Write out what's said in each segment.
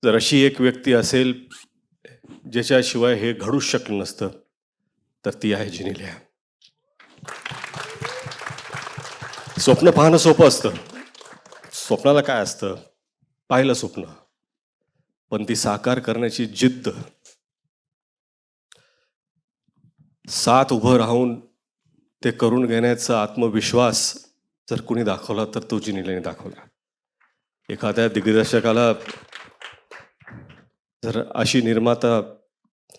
जर अशी एक व्यक्ती असेल ज्याच्याशिवाय हे घडूच शकलं नसतं तर ती आहे जेनेलिया. स्वप्न पाहणं सोपं असतं. स्वप्नाला काय असतं? पाहिलं स्वप्न, पण ती साकार करण्याची जिद्द, साथ उभं राहून ते करून घेण्याचा आत्मविश्वास जर कुणी दाखवला तर तो जेनेलियाने दाखवला. एखाद्या दिग्दर्शकाला जर अशी निर्माता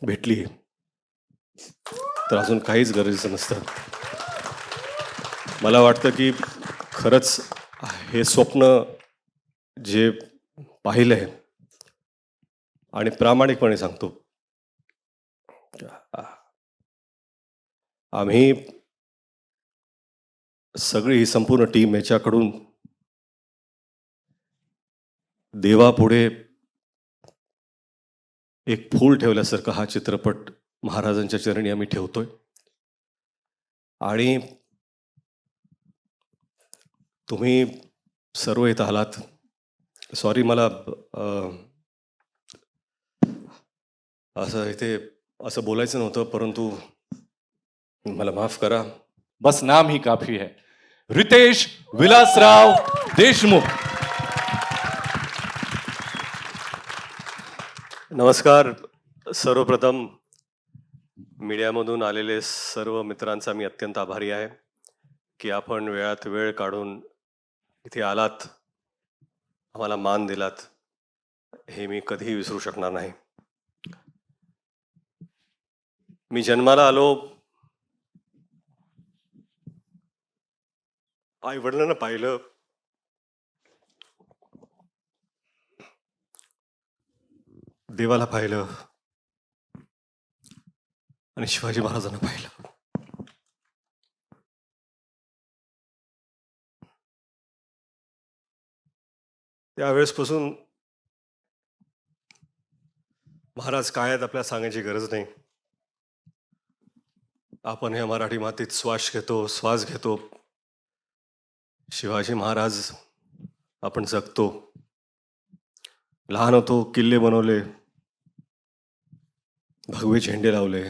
भेटली तर अजून काहीच गरजेचं नसतं. मला वाटतं की खरंच हे स्वप्न जे पाहिलंय आणि प्रामाणिकपणे सांगतो, आम्ही सगळी ही संपूर्ण टीम याच्याकडून देवापुढे एक फूल ठेवल्यासारखं हा चित्रपट महाराजांच्या चरणी आम्ही ठेवतोय. आणि तुम्ही सर्व इथं आलात. सॉरी, मला असं इथे असं बोलायचं नव्हतं, परंतु मला माफ करा. बस नाम ही काफी है. रितेश विलासराव देशमुख. नमस्कार. सर्वप्रथम मीडियामधून आलेले सर्व मित्रांचा मी अत्यंत आभारी आहे की आपण वेळात वेळ काढून इथे आलात, आम्हाला मान दिलात. हे मी कधीही विसरू शकणार नाही. मी जन्माला आलो, आई वडिलांना पाहिलं, देवाला पाहिलं आणि शिवाजी महाराजांना पाहिलं. त्यावेळेसपासून महाराज काय आहेत आपल्याला सांगायची गरज नाही. आपण हे मराठी मातीत श्वास घेतो. शिवाजी महाराज आपण जगतो. लहान होतो, किल्ले बनवले, भगवे झेंडे लावले,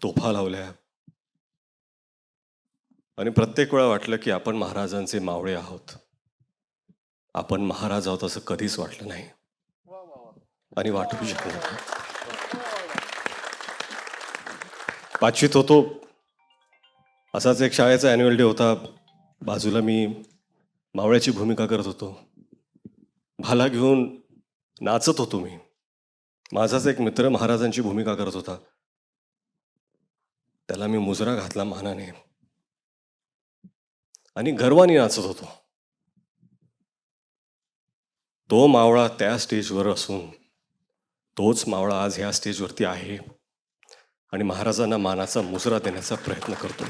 तोफा लावल्या, आणि प्रत्येक वेळा वाटलं की आपण महाराजांचे मावळे आहोत. आपण महाराज आहोत असं कधीच वाटलं नाही आणि वाटू शकलं नाही. पाचवीत होतो, असाच एक शाळेचा ॲन्युअल डे होता. बाजूला मी मावळ्याची भूमिका करत होतो. भाला घेऊन नाचत होतो मी. माझाच एक मित्र महाराजांची भूमिका करत होता. त्याला मी मुजरा घातला मानाने आणि गर्वाने नाचत होतो. तो मावळा त्या स्टेजवर असून तोच मावळा आज ह्या स्टेजवरती आहे आणि महाराजांना मानाचा मुजरा देण्याचा प्रयत्न करतो.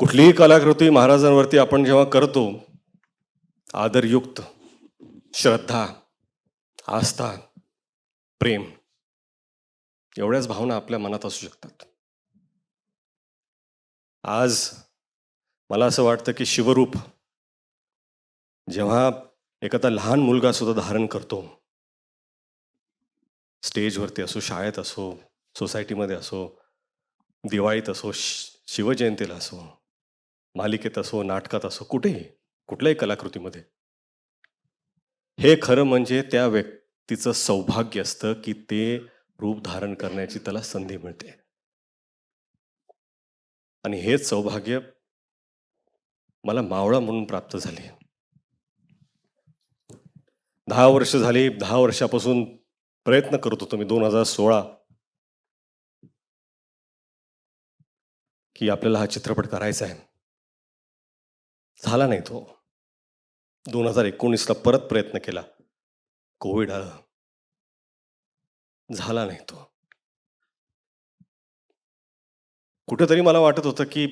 कुठलीही कलाकृती महाराजांवरती आपण जेव्हा करतो, आदरयुक्त, श्रद्धा, आस्था, प्रेम, एवढ्याच भावना आपल्या मनात असू शकतात. आज मला असं वाटतं की शिवरूप जेव्हा एखादा लहान मुलगा सुद्धा धारण करतो, स्टेजवरती असो, शाळेत असो, सोसायटीमध्ये असो, दिवाळीत असो, शिवजयंतीला असो, मालिकेत असो, नाटकात असो, कुठेही, कुठल्याही कलाकृतीमध्ये, हे खरं म्हणजे त्या व्यक्तीचं सौभाग्य असतं की ते रूप धारण करण्याची त्याला संधी मिळते. आणि हेच सौभाग्य मला मावळा म्हणून प्राप्त झाले. 10 वर्ष झाली. 10 वर्षापासून प्रयत्न करत होतो मी 2016 की आपल्याला हा चित्रपट करायचा आहे. झाला नाही तो. 2019ला परत प्रयत्न केला. कोविड आलं. झाला नाही तो. कुठेतरी मला वाटत होतं की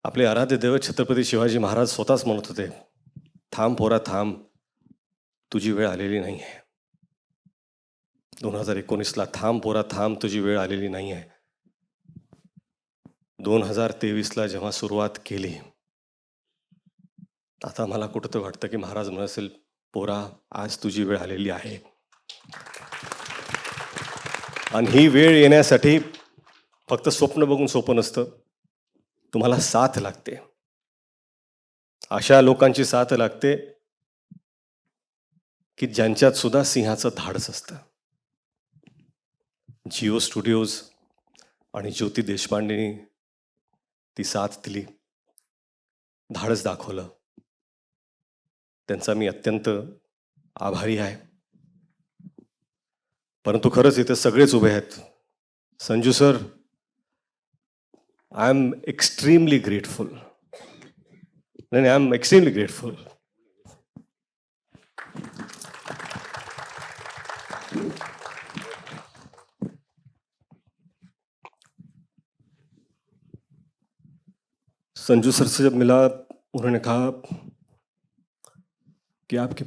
आपले आराध्य दैवत छत्रपती शिवाजी महाराज स्वतःच म्हणत होते, थांब पोरा थांब, तुझी वेळ आलेली नाही आहे. 2019ला थांब पोरा थांब, तुझी वेळ आलेली नाही आहे. 2023ला जेव्हा सुरुवात केली, आता मला कुठं तर वाटतं की महाराज म्हणेल, पोरा आज तुझी वेळ आलेली आहे. आणि ही वेळ येण्यासाठी फक्त स्वप्न बघून सोपं नसतं, तुम्हाला साथ लागते. अशा लोकांची साथ लागते की ज्यांच्यात सुद्धा सिंहाचं धाडस असतं. जिओ स्टुडिओज आणि ज्योती देशपांडेनी ती साथ दिली, धाडस दाखवलं. त्यांचा मी अत्यंत आभारी आहे. परंतु खरंच इथे सगळेच उभे आहेत. Sanju sir, I am extremely grateful. नाही, I am extremely grateful. Sanju sir से जब मिला, उन्होंने कहा कि आपके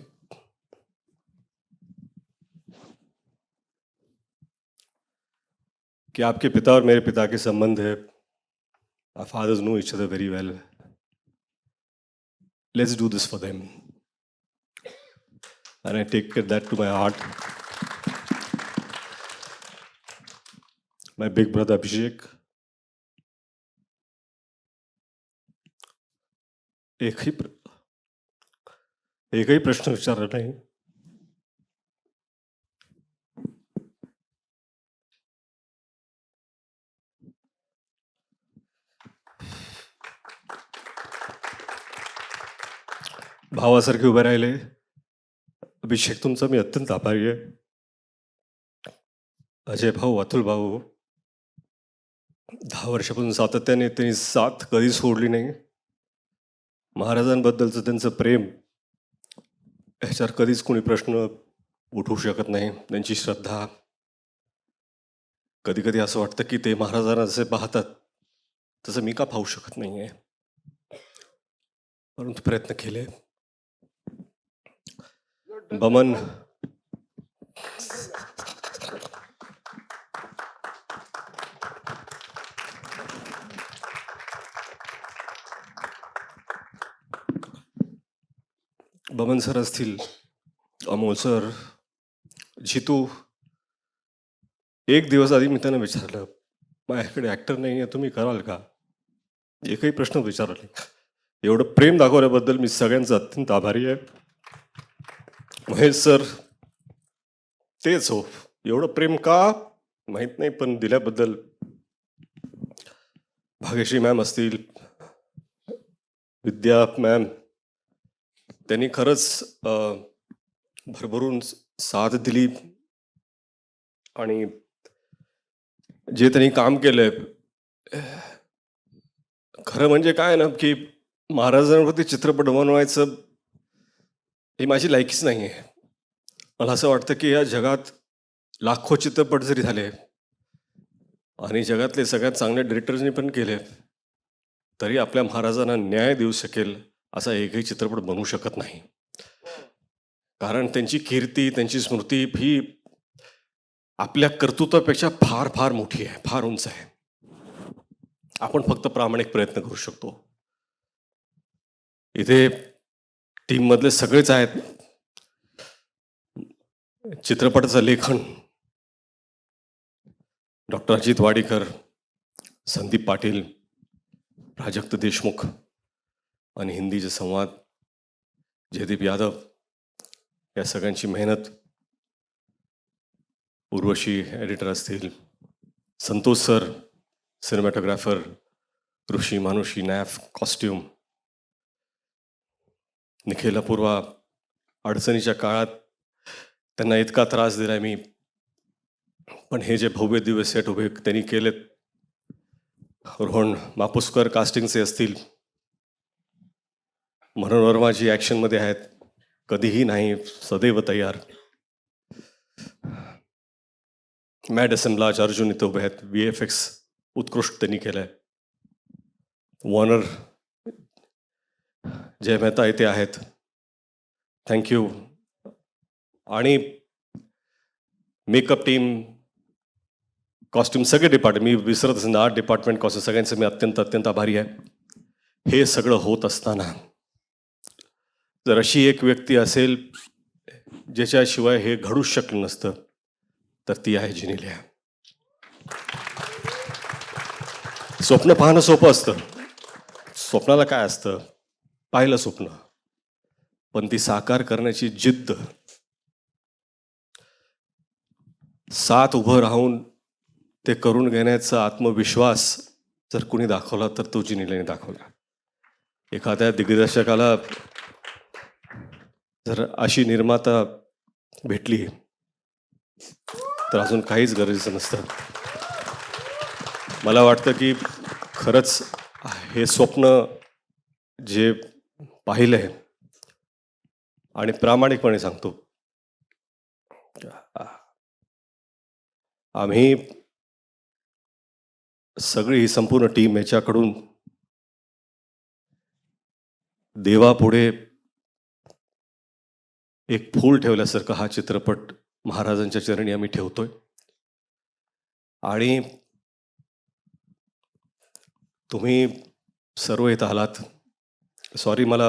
पिता और मेरे पिता के संबंध है. Our fathers know each other very well. Let's do this for them. And I take that to my heart. My big brother Abhishek. एकही प्रश्न विचारला नाही. भावासारखे उभे राहिले. अभिषेक, तुमचा मी अत्यंत आभारी आहे. अजय भाऊ, अतुल भाऊ, 10 वर्षापासून सातत्याने त्यांनी साथ कधी सोडली नाही. महाराजांबद्दलचं त्यांचं प्रेम, ह्याच्यावर कधीच कोणी प्रश्न उठवू शकत नाही. त्यांची श्रद्धा, कधी कधी असं वाटतं की ते महाराजांना जसे पाहतात तसं मी का पाहू शकत नाही आहे. परंतु प्रयत्न केले. बमन, बमन सर असतील, अमोल सर, जितू. एक दिवस आधी मी त्यांना विचारलं, माझ्याकडे ॲक्टर नाही आहे, तुम्ही कराल का? एकही प्रश्न विचारला नाही. एवढं प्रेम दाखवल्याबद्दल मी सगळ्यांचा अत्यंत आभारी आहे. महेश सर, तेच हो, एवढं प्रेम का माहीत नाही, पण दिल्याबद्दल. भाग्यश्री मॅम असतील, विद्या मॅम, त्यांनी खरंच भरभरून साथ दिली. आणि जे त्यांनी काम केलंय, खरं म्हणजे काय ना, की महाराजांवरती चित्रपट बनवायचं ही माझी लायकीच नाही आहे. मला असं वाटतं की या जगात लाखो चित्रपट जरी झाले आणि जगातले सगळ्यात चांगल्या डिरेक्टर्सनी पण केले, तरी आपल्या महाराजांना न्याय देऊ शकेल असा एकही चित्रपट बनवू शकत नाही. कारण त्यांची कीर्ती, त्यांची स्मृती ही आपल्या कर्तृत्वापेक्षा फार फार मोठी आहे, फार उंच आहे. आपण फक्त प्रामाणिक प्रयत्न करू शकतो. इथे टीममधले सगळेच आहेत. चित्रपटाचं लेखन डॉक्टर अजित वाडीकर, संदीप पाटील, प्राजक्त देशमुख, आणि हिंदीचे संवाद जयदीप यादव. या सगळ्यांची मेहनत. उर्वशी एडिटर असतील, संतोष सर सिनेमॅटोग्राफर, ऋषी मानुषी नॅफ कॉस्ट्यूम, निखिल अपूर्वा. अडचणीच्या काळात त्यांना इतका त्रास दिलाय मी, पण हे जे भव्य दिव्य सेट उभे त्यांनी केलेत. रोहन मापुसकर कास्टिंगचे असतील, मनोहर वर्माजी ॲक्शनमध्ये आहेत, कधीही नाही, सदैव तयार. मॅड असम्बलाज अर्जुन इथं उभे आहेत. VFX उत्कृष्ट त्यांनी केलंय. वॉर्नर जय मेहता इथे आहेत, थँक्यू. आणि मेकअप टीम, कॉस्ट्युम, सगळे डिपार्टमेंट, मी विसरत असेल, आर्ट डिपार्टमेंट, कॉस्ट्युम, सगळ्यांचं मी अत्यंत अत्यंत आभारी आहे. हे सगळं होत असताना जर अशी एक व्यक्ती असेल ज्याच्याशिवाय हे घडूच शकलं नसतं तर ती आहे जिनिलिया. स्वप्न पाहणं सोपं असतं. स्वप्नाला काय असतं? पाहिलं स्वप्न, पण ती साकार करण्याची जिद्द, साथ उभं राहून ते करून घेण्याचा आत्मविश्वास जर कुणी दाखवला तर तो जिनिलियाने दाखवला. एखाद्या दिग्दर्शकाला जर अशी निर्माता भेटली तर अजून काहीच गरजेचं नसतं. मला वाटतं की खरंच हे स्वप्न जे पाहिलंय आणि प्रामाणिकपणे सांगतो, आम्ही सगळी ही संपूर्ण टीम याच्याकडून देवापुढे एक फूल ठेवल्यासारखं हा चित्रपट महाराजांच्या चरणी आम्ही ठेवतोय. आणि तुम्ही सर्व इथं आलात. सॉरी, मला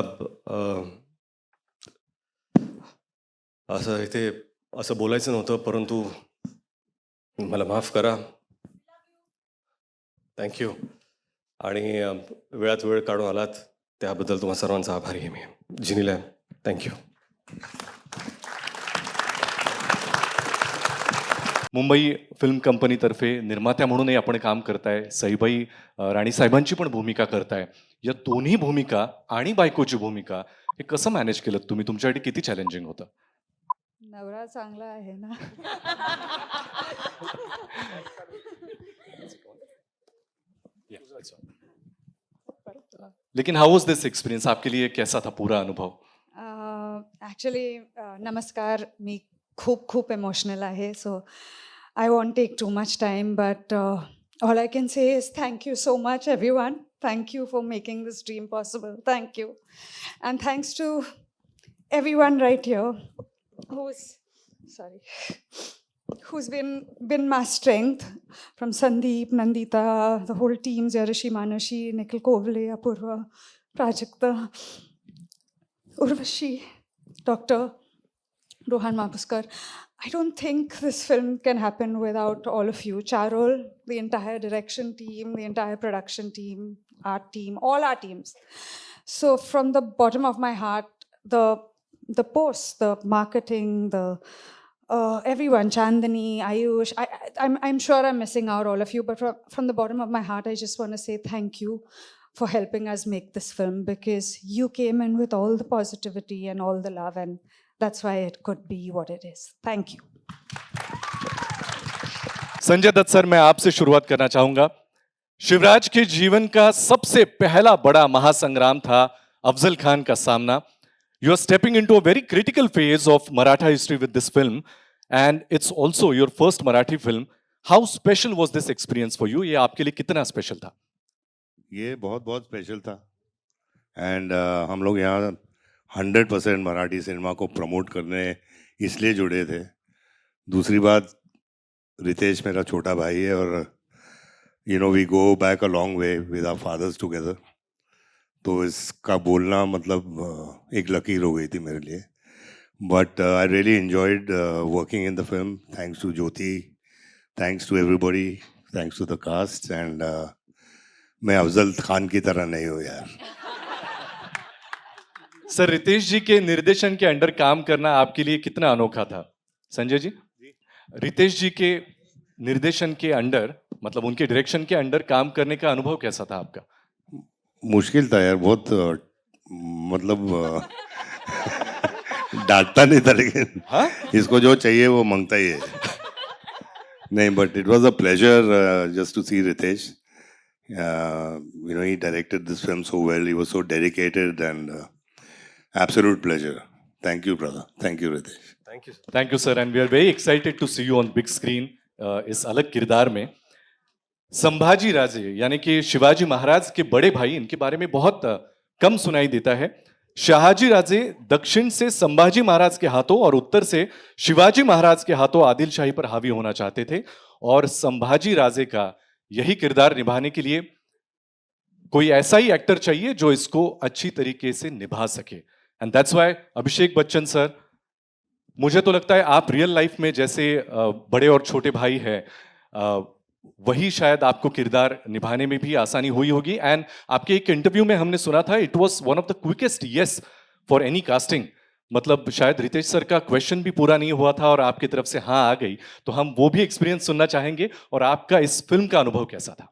असं इथे असं बोलायचं नव्हतं, परंतु मला माफ करा. थँक्यू. आणि वेळात वेळ काढून आलात त्याबद्दल तुम्हा सर्वांचा आभारी आहे मी. जिनिलिया, थँक्यू. मुंबई फिल्म कंपनीतर्फे निर्मात्या म्हणूनही आपण काम करताय. सईबाई राणी साहेबांची पण भूमिका करताय. या दोन्ही भूमिका आणि बायकोची भूमिका हे कसं मॅनेज केलं तुम्ही? तुमच्यासाठी किती चॅलेंजिंग होतं? नवरा चांगला आहे ना. लेकिन हाउ वाज दिस एक्सपीरियंस? आपके लिए कैसा था पूरा अनुभव? ॲक्च्युली नमस्कार, मी खूप खूप इमोशनल आहे, so I won't take too much time, but all I can say is thank you so much everyone. Thank you for making this dream possible. Thank you. And thanks to everyone right here who's been my strength, from Sandeep, Nandita, the whole team, Jarishi, Manashi, Nikhil Kovle, Apurva, Prajakta, Urvashi, Dr. Rohan Mapuskar. I don't think this film can happen without all of you. Charol, the entire direction team, the entire production team, art team, all our teams. So from the bottom of my heart, the posts, the marketing, the everyone, Chandani, Ayush, I'm sure I'm missing out all of you, but from the bottom of my heart, I just want to say thank you for helping us make this film, because you came in with all the positivity and all the love, and that's why it could be what it is. Thank you. Sanjay Dutt sir, मैं आपसे शुरुआत करना चाहूंगा. शिवराज के जीवन का सबसे पहला बड़ा महासंग्राम था अफजल खान का सामना. You are stepping into a very critical phase of Maratha history with this film, and it's also your first Marathi film. How special was this experience for you? ये आपके लिए कितना स्पेशल था? ये बहुत बहुत स्पेशल था. एंड हम लोग यहाँ 100% मराठी सिनेमा को प्रमोट करने इसलिए जुड़े थे. दूसरी बात, रितेश मेरा छोटा भाई है और we go back a long way with our fathers together. तो इसका बोलना मतलब एक लकीर हो गई थी मेरे लिए. But I really enjoyed working in the film. Thanks to Jyoti, thanks to everybody, thanks to the cast. And मैं अफजल खान की तरह नहीं हूँ यार. सर, रितेश जी के निर्देशन के अंडर काम करना आपके लिए कितना अनोखा था? संजय जी, रितेश जी के निर्देशन के अंडर, मतलब उनके डायरेक्शन के अंडर काम करने का अनुभव कैसा था आपका? मुश्किल था यार बहुत. मतलब डांटता नहीं था, लेकिन इसको जो चाहिए वो मांगता ही है. नहीं, but it was a pleasure just to see Riteish. He directed this film so well. He was so dedicated and absolute pleasure. Thank you, brother. Thank you, Ritesh. Thank you. Thank you sir, and we are very excited to see you on big screen इस अलग किरदार में. संभाजी राजे यानी कि शिवाजी महाराज के बड़े भाई, इनके बारे में बहुत कम सुनाई देता है. शहाजी राजे दक्षिण से संभाजी महाराज के हाथों और उत्तर से शिवाजी महाराज के हाथों आदिल शाही पर हावी होना चाहते थे, और संभाजी राजे का यही किरदार निभाने के लिए कोई ऐसा ही एक्टर चाहिए जो इसको अच्छी तरीके से निभा सके. एंड दैट्स व्हाई अभिषेक बच्चन सर, मुझे तो लगता है आप रियल लाइफ में जैसे बड़े और छोटे भाई हैं, वही शायद आपको किरदार निभाने में भी आसानी हुई होगी. एंड आपके एक इंटरव्यू में हमने सुना था इट वाज one of the quickest yes for any casting. मतलब शायद रितेश सर का क्वेश्चन भी पूरा नहीं हुआ था और आपकी तरफ से हाँ आ गई. तो हम वो भी एक्सपीरियंस सुनना चाहेंगे और आपका इस फिल्म का अनुभव कैसा था.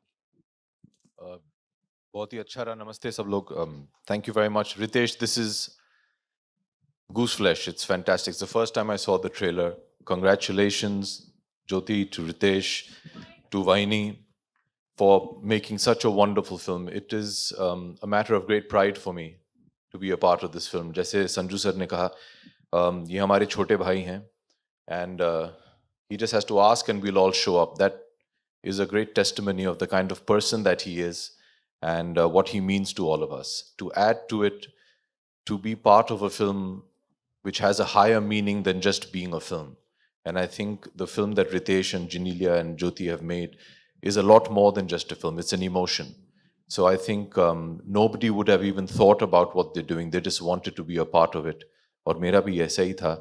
बहुत ही अच्छा रहा. नमस्ते सब लोग. Thank you very much Riteish. This is Gooseflesh. It's fantastic. It's the first time I saw the trailer. Congratulations, Jyoti, to Ritesh, to Vaini, for making such a wonderful film. It is a matter of great pride for me to be a part of this film. जैसे Sanju sir ने कहा, ये हमारे छोटे भाई हैं, and he just has to ask and we'll all show up. That is a great testimony of the kind of person that he is and what he means to all of us. To add to it, to be part of a film which has a higher meaning than just being a film. And I think the film that Ritesh and Janelia and Jyoti have made is a lot more than just a film. It's an emotion. So I think nobody would have even thought about what they're doing. They just wanted to be a part of it. और मेरा भी ऐसा ही था.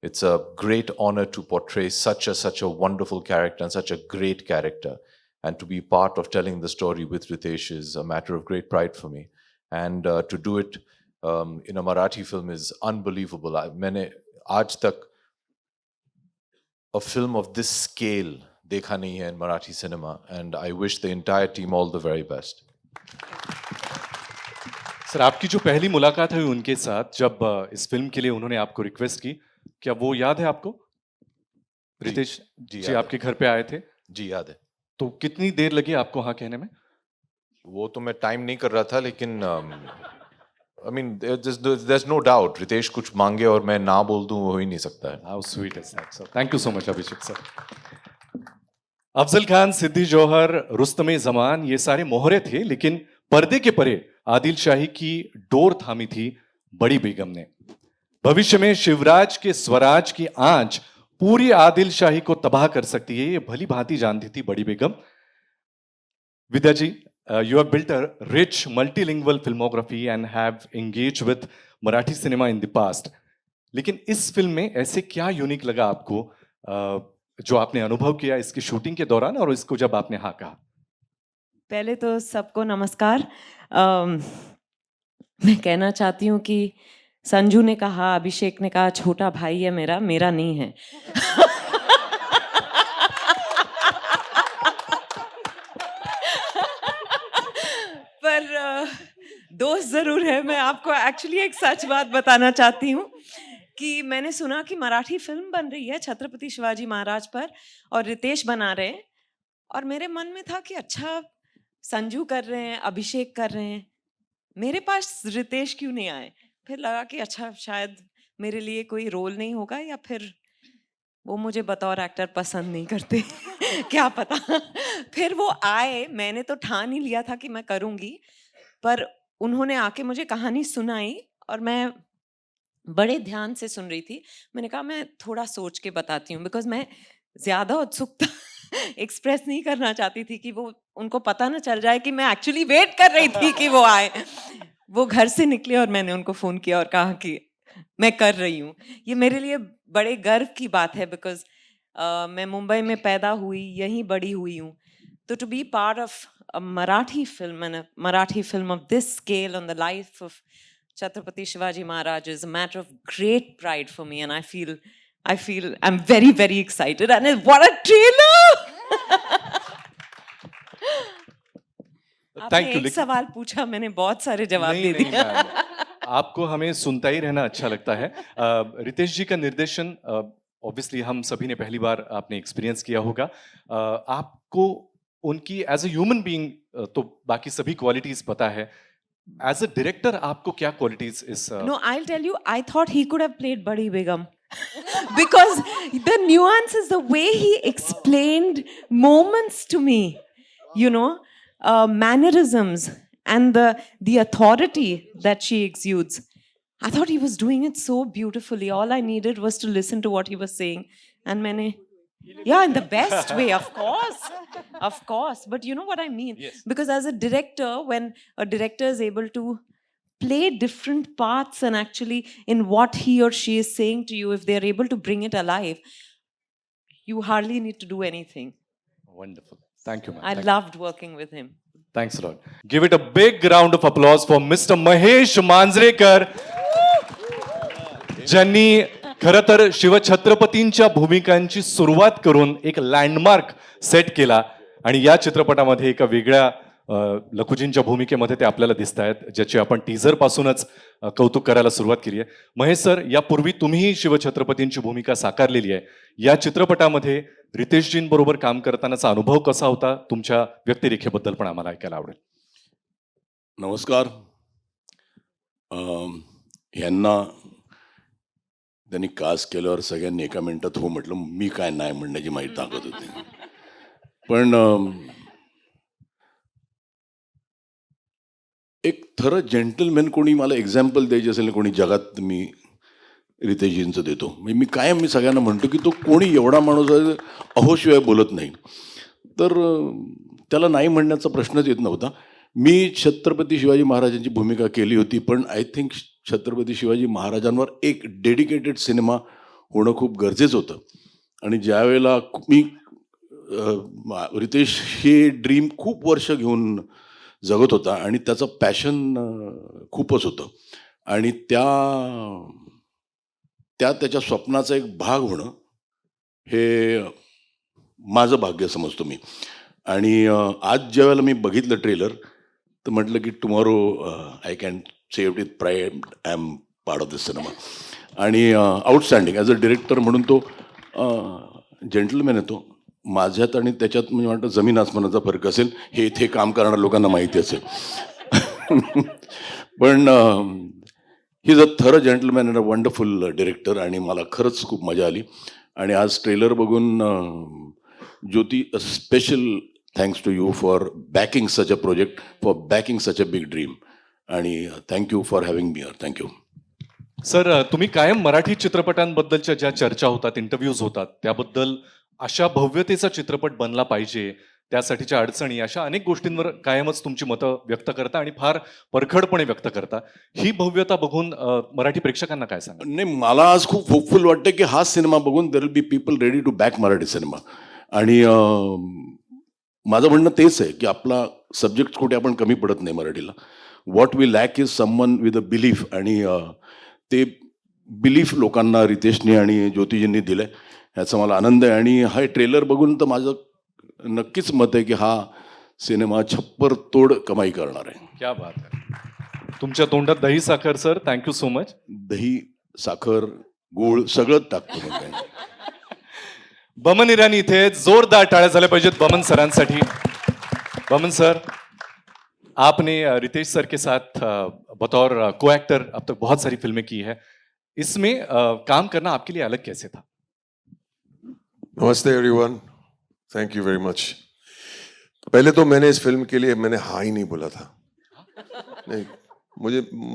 It's a great honor to portray such a wonderful character and such a great character. And to be part of telling the story with Ritesh is a matter of great pride for me. And to do it in a Marathi film is unbelievable. मैंने आज तक a film of this scale देखा नहीं है in Marathi cinema, and I wish the entire team all the very best. Sir, आपकी जो पहली मुलाकात हुई उनके साथ जब इस फिल्म के लिए उन्होंने आपको रिक्वेस्ट की, क्या वो याद है आपको? रितेश जी याद है. आपके घर पे आए थे, जी याद है. तो कितनी देर लगी आपको हाँ कहने में? वो तो मैं टाइम नहीं कर रहा था, लेकिन I mean, there's no doubt. Riteish कुछ मांगे और मैं ना बोल दूं, वो हो ही नहीं सकता है. How sweet is that, sir? Thank you so much, Abhishek sir. Afzal Khan, Siddi Jauhar, Rustam-e Zaman, ये सारे मोहरे थे, लेकिन पर्दे के परे आदिल शाही की डोर थामी थी बड़ी बेगम ने. भविष्य में शिवराज के स्वराज की आंच पूरी आदिल शाही को तबाह कर सकती है, ये भली भांति जानती थी बड़ी बेगम. विद्या जी, you have built a rich multilingual filmography and have engaged with Marathi cinema in the past. लेकिन इस फिल्म में ऐसे क्या यूनिक लगा आपको जो आपने अनुभव किया इसकी शूटिंग के दौरान और इसको जब आपने हाँ कहा? पहले तो सबको नमस्कार. मैं कहना चाहती हूँ कि संजू ने कहा, अभिषेक ने कहा छोटा भाई है मेरा नहीं है. पर दोस्त जरूर है. मैं आपको एक्चुअली एक सच बात बताना चाहती हूँ कि मैंने सुना कि मराठी फिल्म बन रही है छत्रपति शिवाजी महाराज पर और रितेश बना रहे हैं, और मेरे मन में था कि अच्छा संजू कर रहे हैं, अभिषेक कर रहे हैं, मेरे पास रितेश क्यों नहीं आए. फिर लगा कि अच्छा शायद मेरे लिए कोई रोल नहीं होगा, या फिर वो मुझे बतौर एक्टर पसंद नहीं करते. क्या पता. फिर वो आए, मैंने तो ठान ही लिया था कि मैं करूँगी, पर उन्होंने आके मुझे कहानी सुनाई और मैं बड़े ध्यान से सुन रही थी. मैंने कहा मैं थोड़ा सोच के बताती हूँ, बिकॉज मैं ज़्यादा उत्सुकता एक्सप्रेस नहीं करना चाहती थी कि वो उनको पता ना चल जाए कि मैं एक्चुअली वेट कर रही थी कि वो आए. वो घर से निकले और मैंने उनको फ़ोन किया और कहा कि मैं कर रही हूँ. ये मेरे लिए बड़े गर्व की बात है, बिकॉज मैं मुंबई में पैदा हुई, यहीं बड़ी हुई हूँ. तो to be part of a Marathi film and a Marathi film of this scale on the life of Chhatrapati Shivaji Maharaj is a matter of great pride for me, and I feel I'm very, very excited. And what a trailer! Thank you. आपने एक सवाल पूछा, मैंने बहुत सारे जवाब दे दिए. आपको हमें सुनता ही रहना अच्छा लगता है. रितेश जी का निर्देशन ऑब्वियसली हम सभी ने पहली बार आपने एक्सपीरियंस किया होगा. आपको उनकी एज अ ह्यूमन बीइंग तो बाकी सभी क्वालिटीज पता है. एज अ डायरेक्टर आपको क्या qualities is No, I'll tell you, I thought he could have played Badi Begum. Because the nuances, the way he explained moments to me, you know, mannerisms and the authority that she exudes. I thought he was doing it so beautifully. All I needed was to listen to what he was saying. And Maine, yeah, in the best way, of course. But you know what I mean? Yes. Because as a director, when a director is able to play different parts and actually in what he or she is saying to you, if they are able to bring it alive, you hardly need to do anything. Wonderful. Thank you, ma'am. I Thank you. loved working with him. Thanks a lot. Give it a big round of applause for Mr. Mahesh Manjrekar, ज्यांनी खरं तर शिवछत्रपतींच्या भूमिकांची सुरुवात करून एक landmark set केला आणि या चित्रपटामध्ये एका वेगळ्या लखुजींच्या भूमिकेमध्ये ते आपल्याला दिसत आहेत, ज्याची आपण टीझर पासूनच कौतुक करायला सुरुवात केली आहे. महेश सर, यापूर्वी तुम्हीही शिवछत्रपतींची भूमिका साकारलेली आहे. या चित्रपटामध्ये रितेशजींबरोबर काम करतानाचा अनुभव कसा होता? तुमच्या व्यक्तिरेखेबद्दल पण आम्हाला ऐकायला आवडेल. नमस्कार. ह्यांना त्यांनी कास्ट केल्यावर सगळ्यांनी एका मिनिटात हो म्हटलं. मी काय नाही म्हणण्याची माहिती ताकद होती. पण एक थर जेंटलमॅन कोणी मला एक्झाम्पल द्यायचे असेल ना कोणी जगात, मी रितेशजींचं देतो. मी कायम मी सगळ्यांना म्हणतो की तो कोणी एवढा माणूस आहे अहोशिवाय बोलत नाही, तर त्याला नाही म्हणण्याचा प्रश्नच येत नव्हता. मी छत्रपती शिवाजी महाराजांची भूमिका केली होती, पण आय थिंक छत्रपती शिवाजी महाराजांवर एक डेडिकेटेड सिनेमा होणं खूप गरजेचं होतं. आणि ज्यावेळेला मी रितेश हे ड्रीम खूप वर्ष घेऊन जगत होता आणि त्याचं पॅशन खूपच होतं आणि त्याच्या स्वप्नाचा एक भाग होणं हे माझं भाग्य समजतो मी. आणि आज ज्यावेळेला मी बघितलं ट्रेलर तर म्हटलं की tomorrow I can say it with pride I am part of this cinema. आणि आउटस्टँडिंग ॲज अ डिरेक्टर म्हणून तो जेंटलमॅन आहे. तो माझ्यात आणि त्याच्यात म्हणजे वाटतं जमीन आसमानाचा फरक असेल, हे इथे काम करणाऱ्या लोकांना माहिती असेल. पण ही इज अ थर gentleman and a wonderful director आणि मला खरंच खूप मजा आली. आणि आज ट्रेलर बघून Jyoti, a special thanks to you for backing such a project, for backing such a big dream. आणि thank you for having me here. Thank you. Sir, तुम्ही कायम मराठी चित्रपटांबद्दलच्या ज्या चर्चा होतात, इंटरव्ह्यूज होतात, त्याबद्दल अशा भव्यतेचा चित्रपट बनला पाहिजे, त्यासाठीच्या अडचणी, अशा अनेक गोष्टींवर कायमच तुमची मतं व्यक्त करता आणि फार परखडपणे व्यक्त करता. ही भव्यता बघून मराठी प्रेक्षकांना काय सांगा? नाही, मला आज खूप होपफुल वाटतं की हा सिनेमा बघून there will be people ready to back Marathi cinema. आणि माझं म्हणणं तेच आहे की आपला सब्जेक्ट कुठे आपण कमी पडत नाही मराठीला. What we lack is someone with a belief, आणि ते बिलीफ लोकांना रितेशनी आणि ज्योतिजींनी दिलं आहे, ह्याचा मला आनंद आहे. आणि हा ट्रेलर बघून तर माझं नक्कीच मत आहे की हा सिनेमा छप्पर तोड कमाई करणार आहे. क्या बात आहे. तुमच्या तोंडात दही साखर सर. Thank you so much. दही, साखर, गूळ सगळंच टाकतो मग काय. बमन इराणी इथे जोरदार टाळ्या झाल्या पाहिजेत बमन सरांसाठी. बमन सर, आपने रितेश सर के साथ बतौर को एक्टर अब तक बहुत सारी फिल्में की है. इसमें काम करना आपके लिए अलग कैसे था? नमस्ते everyone, thank you very much. पहले तो मैंने इस फिल्म के लिए मैंने हाँ ही नहीं बोला था. नहीं,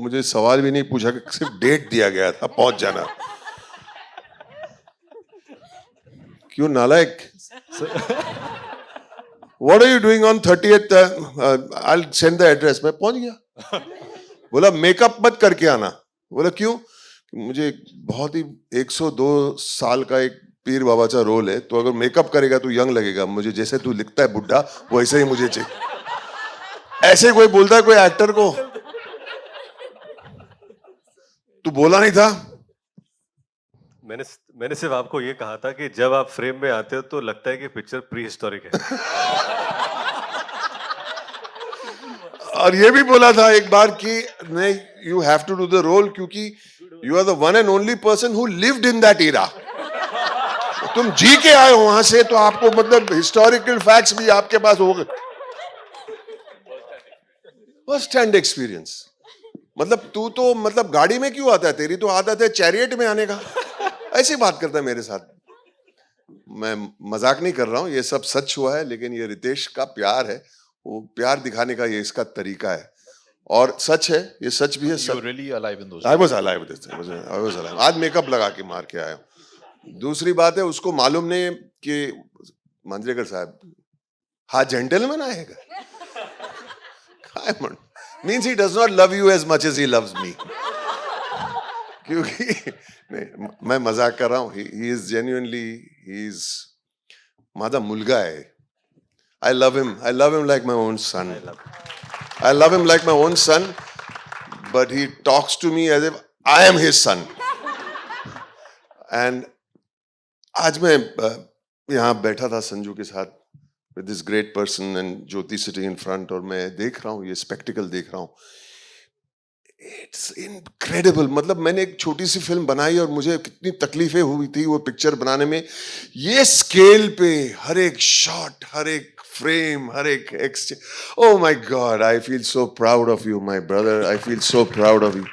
मुझे सवाल भी नहीं पूछा, सिर्फ डेट दिया गया था, पहुंच जाना. क्यों नालायक? What are you doing on 30th? I'll send the address. मैं पहुंच गया. बोला मेकअप मत करके आना. बोला क्यों? मुझे बहुत ही 102 साल का एक पीर बाबा का रोल है, तो अगर मेकअप करेगा तो यंग लगेगा. मुझे जैसे तू लिखता है बुढ़ा, वैसे ही मुझे चाहिए. ऐसे कोई बोलता है कोई एक्टर को? तू बोला नहीं था? मैंने सिर्फ आपको ये कहा था कि जब आप फ्रेम में आते हो तो लगता है कि पिक्चर प्री हिस्टोरिक है. और ये भी बोला था एक बार कि नहीं, you have to do the role क्योंकि you are the one and only person who lived in that era. तुम जी के आए हो वहां से, तो आपको मतलब हिस्टोरिकल फैक्ट्स भी आपके पास हो गए. First hand experience. मतलब तू तो मतलब गाड़ी में क्यों आता है? तेरी तो आदत है चैरियट में आने का. ऐसी बात करता है मेरे साथ. मैं मजाक नहीं कर रहा हूं, ये सब सच हुआ है. लेकिन ये रितेश का प्यार है, वो प्यार दिखाने का ये इसका तरीका है और सच है, ये सच भी है. You were really alive in those I was alive with it. I was alive. आज मेकअप लगा के मार के आया. दूसरी बात है, उसको मालूम नहीं कि मांजरेकर साहब हा जेंटलमैन आहे का? काय म्हण means he does not love you as much as he loves me. क्योंकि नहीं, मैं मजाक कर रहा हूँ. He is genuinely, he is माझा मुलगा है. I love him. I love him like my own son. I love him like my own son, but he talks to me as if I am his son. And आज मैं यहाँ बैठा था संजू के साथ with this great person and Jyoti sitting in front, और मैं देख रहा हूँ, ये spectacle देख रहा हूँ. It's incredible. मतलब मैंने एक छोटी सी फिल्म बनाई और मुझे कितनी तकलीफें हुई थी वो पिक्चर बनाने में. ये स्केल पे हर एक शॉट, हर एक फ्रेम, हर एक exchange. Oh my God, I feel so proud of you, my brother. I feel so proud of you.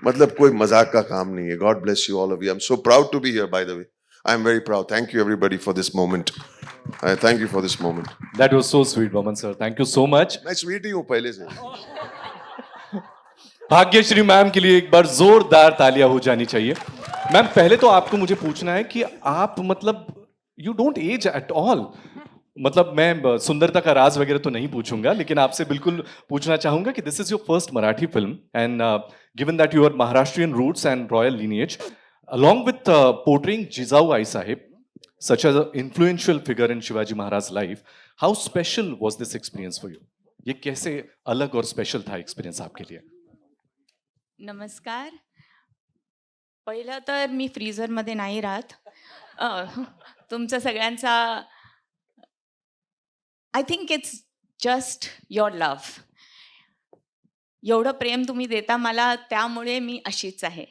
मतलब कोई मजाक का काम नहीं है. God bless you, all of you. I'm so proud to be here, by the way. I'm very proud. Thank you, everybody, for this moment. I thank you for this moment. That was so sweet, Vaman sir. Thank you so much. मैं sweet ही हूँ पहले से. Bhagyashree ma'am के लिए एक बार जोरदार तालियां हो जानी चाहिए. Ma'am, पहले तो आपको मुझे पूछना है कि आप मतलब you don't age at all. मतलब मैं सुंदरता का राज वगैरह तो नहीं पूछूंगा, लेकिन आपसे बिल्कुल पूछना चाहूंगा कि this is your first Marathi film and given that you are Maharashtrian roots and royal lineage, along with portraying Jijau Ai Sahib, such as an influential figure in Shivaji Maharaj's life, how special was this experience for you? ये कैसे अलग और special था experience आपके लिए? नमस्कार. पहिलं तर मी फ्रीझरमध्ये नाही राहत. तुमचं सगळ्यांचा I think it's just your love. एवढं प्रेम तुम्ही देता मला, त्यामुळे मी अशीच आहे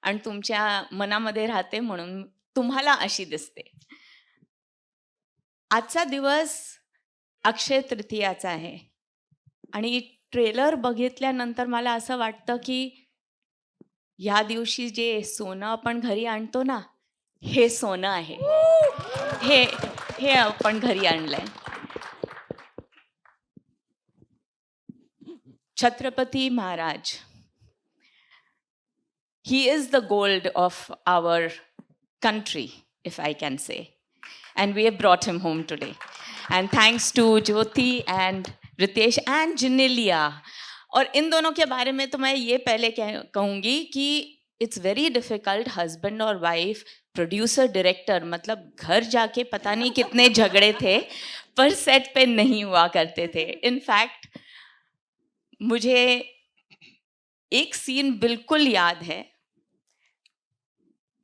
आणि तुमच्या मनामध्ये राहते म्हणून तुम्हाला अशी दिसते. आजचा दिवस अक्षय तृतीयाचा आहे आणि ट्रेलर बघितल्यानंतर मला असं वाटतं की या दिवशी जे सोनं आपण घरी आणतो ना, हे सोनं आहे. हे हे आपण घरी आणलंय. Chhatrapati Maharaj, he is the gold of our country, if I can say. And we have brought him home today. And thanks to Jyoti and Ritesh and Jinelia. और इन दोनों के बारे में तो मैं ये पहले कहूँगी कि इट्स वेरी डिफिकल्ट. हस्बैंड और वाइफ, प्रोड्यूसर, डायरेक्टर, मतलब घर जाके पता नहीं कितने झगड़े थे, पर सेट पे नहीं हुआ करते थे. इनफैक्ट मुझे एक सीन बिल्कुल याद है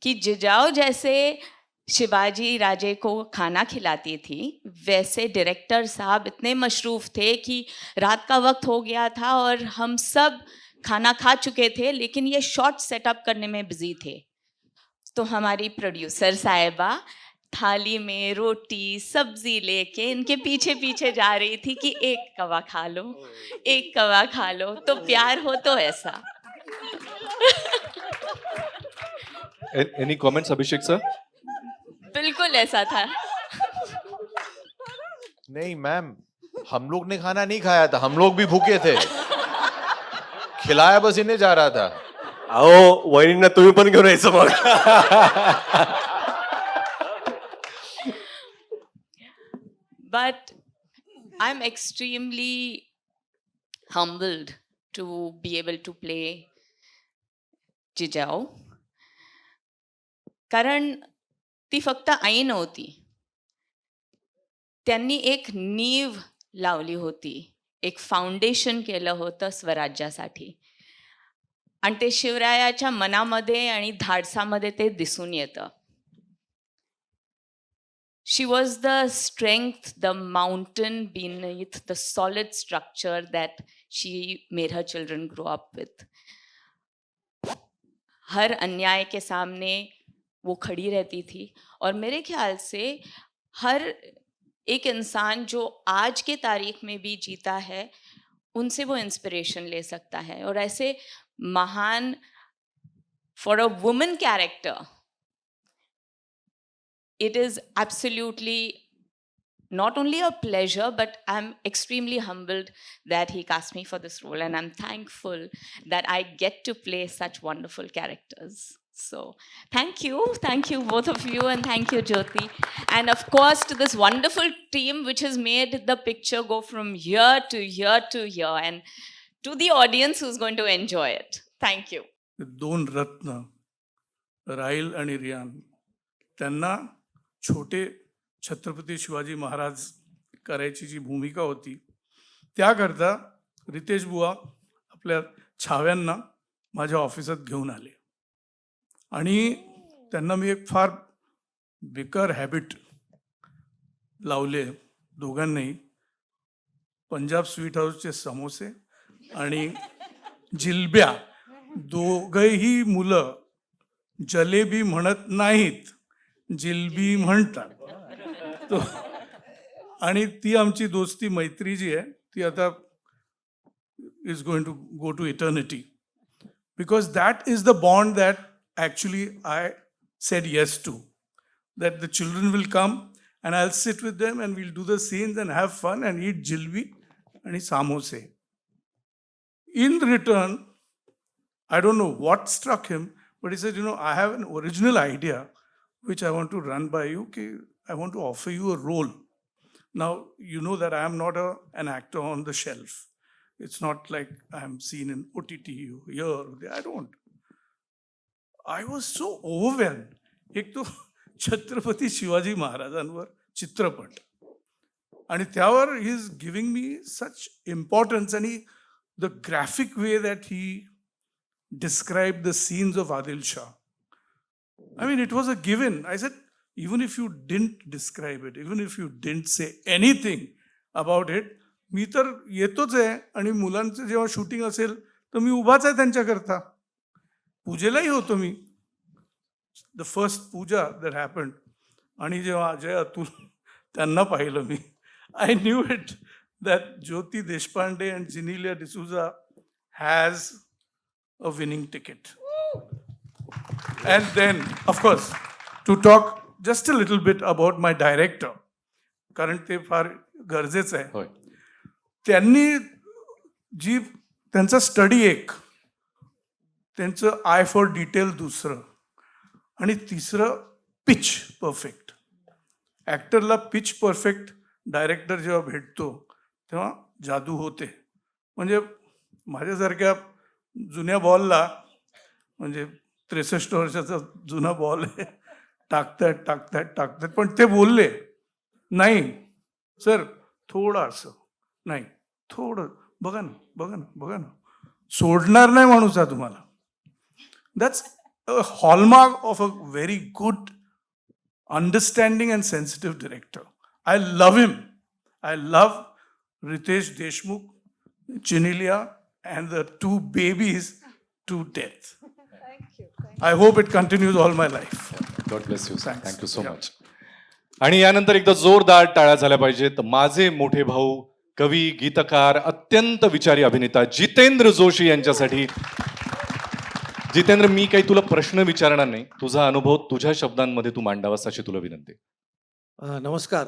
कि जिजाऊ जैसे शिवाजी राजे को खाना खिलाती थी, वैसे डायरेक्टर साहब इतने मशरूफ थे कि रात का वक्त हो गया था और हम सब खाना खा चुके थे, लेकिन ये शॉट सेटअप करने में बिजी थे. तो हमारी प्रोड्यूसर साहिबा थाली में रोटी सब्जी लेके इनके पीछे पीछे जा रही थी कि एक कवा खा लो, एक कवा खा लो. तो प्यार हो तो ऐसा. Any comments, Abhishek sir? बिल्कुल ऐसा था. नहीं मैम, हम लोग ने खाना नहीं खाया था, हम लोग भी भूखे थे. खिलाया बस इन्हें जा रहा था. अहो वहिनींना तुम्ही पण घेऊन यायचं मग. But I'm extremely humbled to be able to play Jijau. कारण ती फक्त आई नव्हती, त्यांनी एक नीव लावली होती, एक फाउंडेशन केलं होतं स्वराज्यासाठी. आणि ते शिवरायाच्या मनामध्ये आणि धाडसामध्ये ते दिसून येतं. She was the strength, the mountain beneath the solid structure that she made her children grow up with. हर अन्याय के सामने वो खड़ी रहती थी. और मेरे ख्याल से हर एक इंसान जो आज के तारीख में भी जीता है, उनसे वो इंस्पिरेशन ले सकता है. और ऐसे महान, for a woman character, it is absolutely not only a pleasure, but I'm extremely humbled that he cast me for this role, and I'm thankful that I get to play such wonderful characters. So thank you both of you, and thank you Jyoti, and of course to this wonderful team which has made the picture go from here to here to here. And to the audience who's going to enjoy it. Thank you. दोन रत्न राहील आणि रियान, त्यांना छोटे छत्रपती शिवाजी महाराज करायची जी भूमिका होती त्याकरता रितेश बुवा आपल्या छाव्यांना माझ्या ऑफिसात घेऊन आले आणि त्यांना मी एक फार बेकार हॅबिट लावले दोघांनाही. पंजाब स्वीट हाऊसचे समोसे आणि जिलब्या, दोघंही मुलं जलेबी म्हणत नाहीत, जिलबी म्हणतात. तो आणि ती आमची दोस्ती मैत्री जी आहे ती आता is going to go to eternity, because that is the bond that actually I said yes to, that the children will come and I'll sit with them and we'll do the scenes and have fun and eat jilbi and samose. In return, I don't know what struck him, but he said, you know, I have an original idea which I want to run by you. I want to offer you a role. Now, you know that I am not an actor on the shelf. It's not like I am seen in OTT here or there. I don't. I was so overwhelmed. एक तो छत्रपती शिवाजी महाराजांवर चित्रपट आणि त्यावर he is giving me such importance, आणि the graphic way that he describe the scenes of Adil Shah. I mean, it was a given. I said, even if you didn't describe it, even if you didn't say anything about it, मी तर येतोच आहे आणि मुलांचं जेव्हा shooting असेल तर मी उभाच आहे त्यांच्याकरता, पूजेलाही होतो मी. The first puja that happened, आणि जेव्हा अजय अतुल त्यांना पाहिलं मी, I knew it that Jyoti Deshpande and Genelia D'Souza has a winning ticket. And then of course to talk just a little bit about my director, कारण ते फार गरजेचं आहे. होय. त्यांनी जी त्यांचा स्टडी एक, त्यांचं आय फॉर डिटेल दुसरं, आणि तिसरं पिच परफेक्ट. ॲक्टरला पिच परफेक्ट डायरेक्टर जेव्हा भेटतो तेव्हा जादू होते. म्हणजे माझ्यासारख्या जुन्या बॉलला, म्हणजे 63 वर्षाचा जुना बॉल आहे, टाकतात, पण ते बोलले नाही सर थोडं असं नाही, थोडं बघा ना, सोडणार नाही माणूस हा तुम्हाला. That's a hallmark of a very good, understanding and sensitive director. I love him. I love Ritesh Deshmukh, Chinilia, and the two babies to death. Thank you. I hope it continues all my life. God bless you. Thanks. Thank you so Yeah. Much. आणि यानंतर एकदा जोरदार टाळ्या झाल्या पाहिजेत माझे मोठे भाऊ, कवी, गीतकार, अत्यंत विचारी अभिनेता जितेंद्र जोशी यांच्यासाठी. जितेंद्र, मी काही तुला प्रश्न विचारणार नाही, तुझा अनुभव तुझ्या शब्दांमध्ये तू मांडावास अशी तुला विनंती. नमस्कार.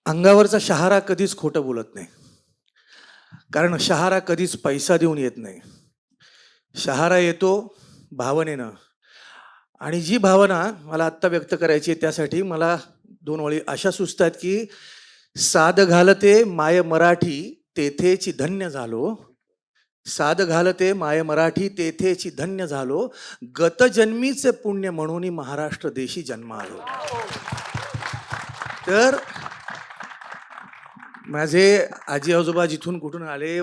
अंगावरचा शहारा कधीच खोटं बोलत नाही, कारण शहारा कधीच पैसा देऊन येत नाही. शहारा येतो भावनेनं, आणि जी भावना मला आत्ता व्यक्त करायची आहे त्यासाठी मला 2 ओळी अशा सुचतात की, साद घालते माय मराठी तेथेची धन्य झालो, साद घालते माय मराठी तेथेची धन्य झालो, गतजन्मीचे पुण्य म्हणून महाराष्ट्र देशी जन्म आलो. तर माझे आजी आजोबा जिथून कुठून आले,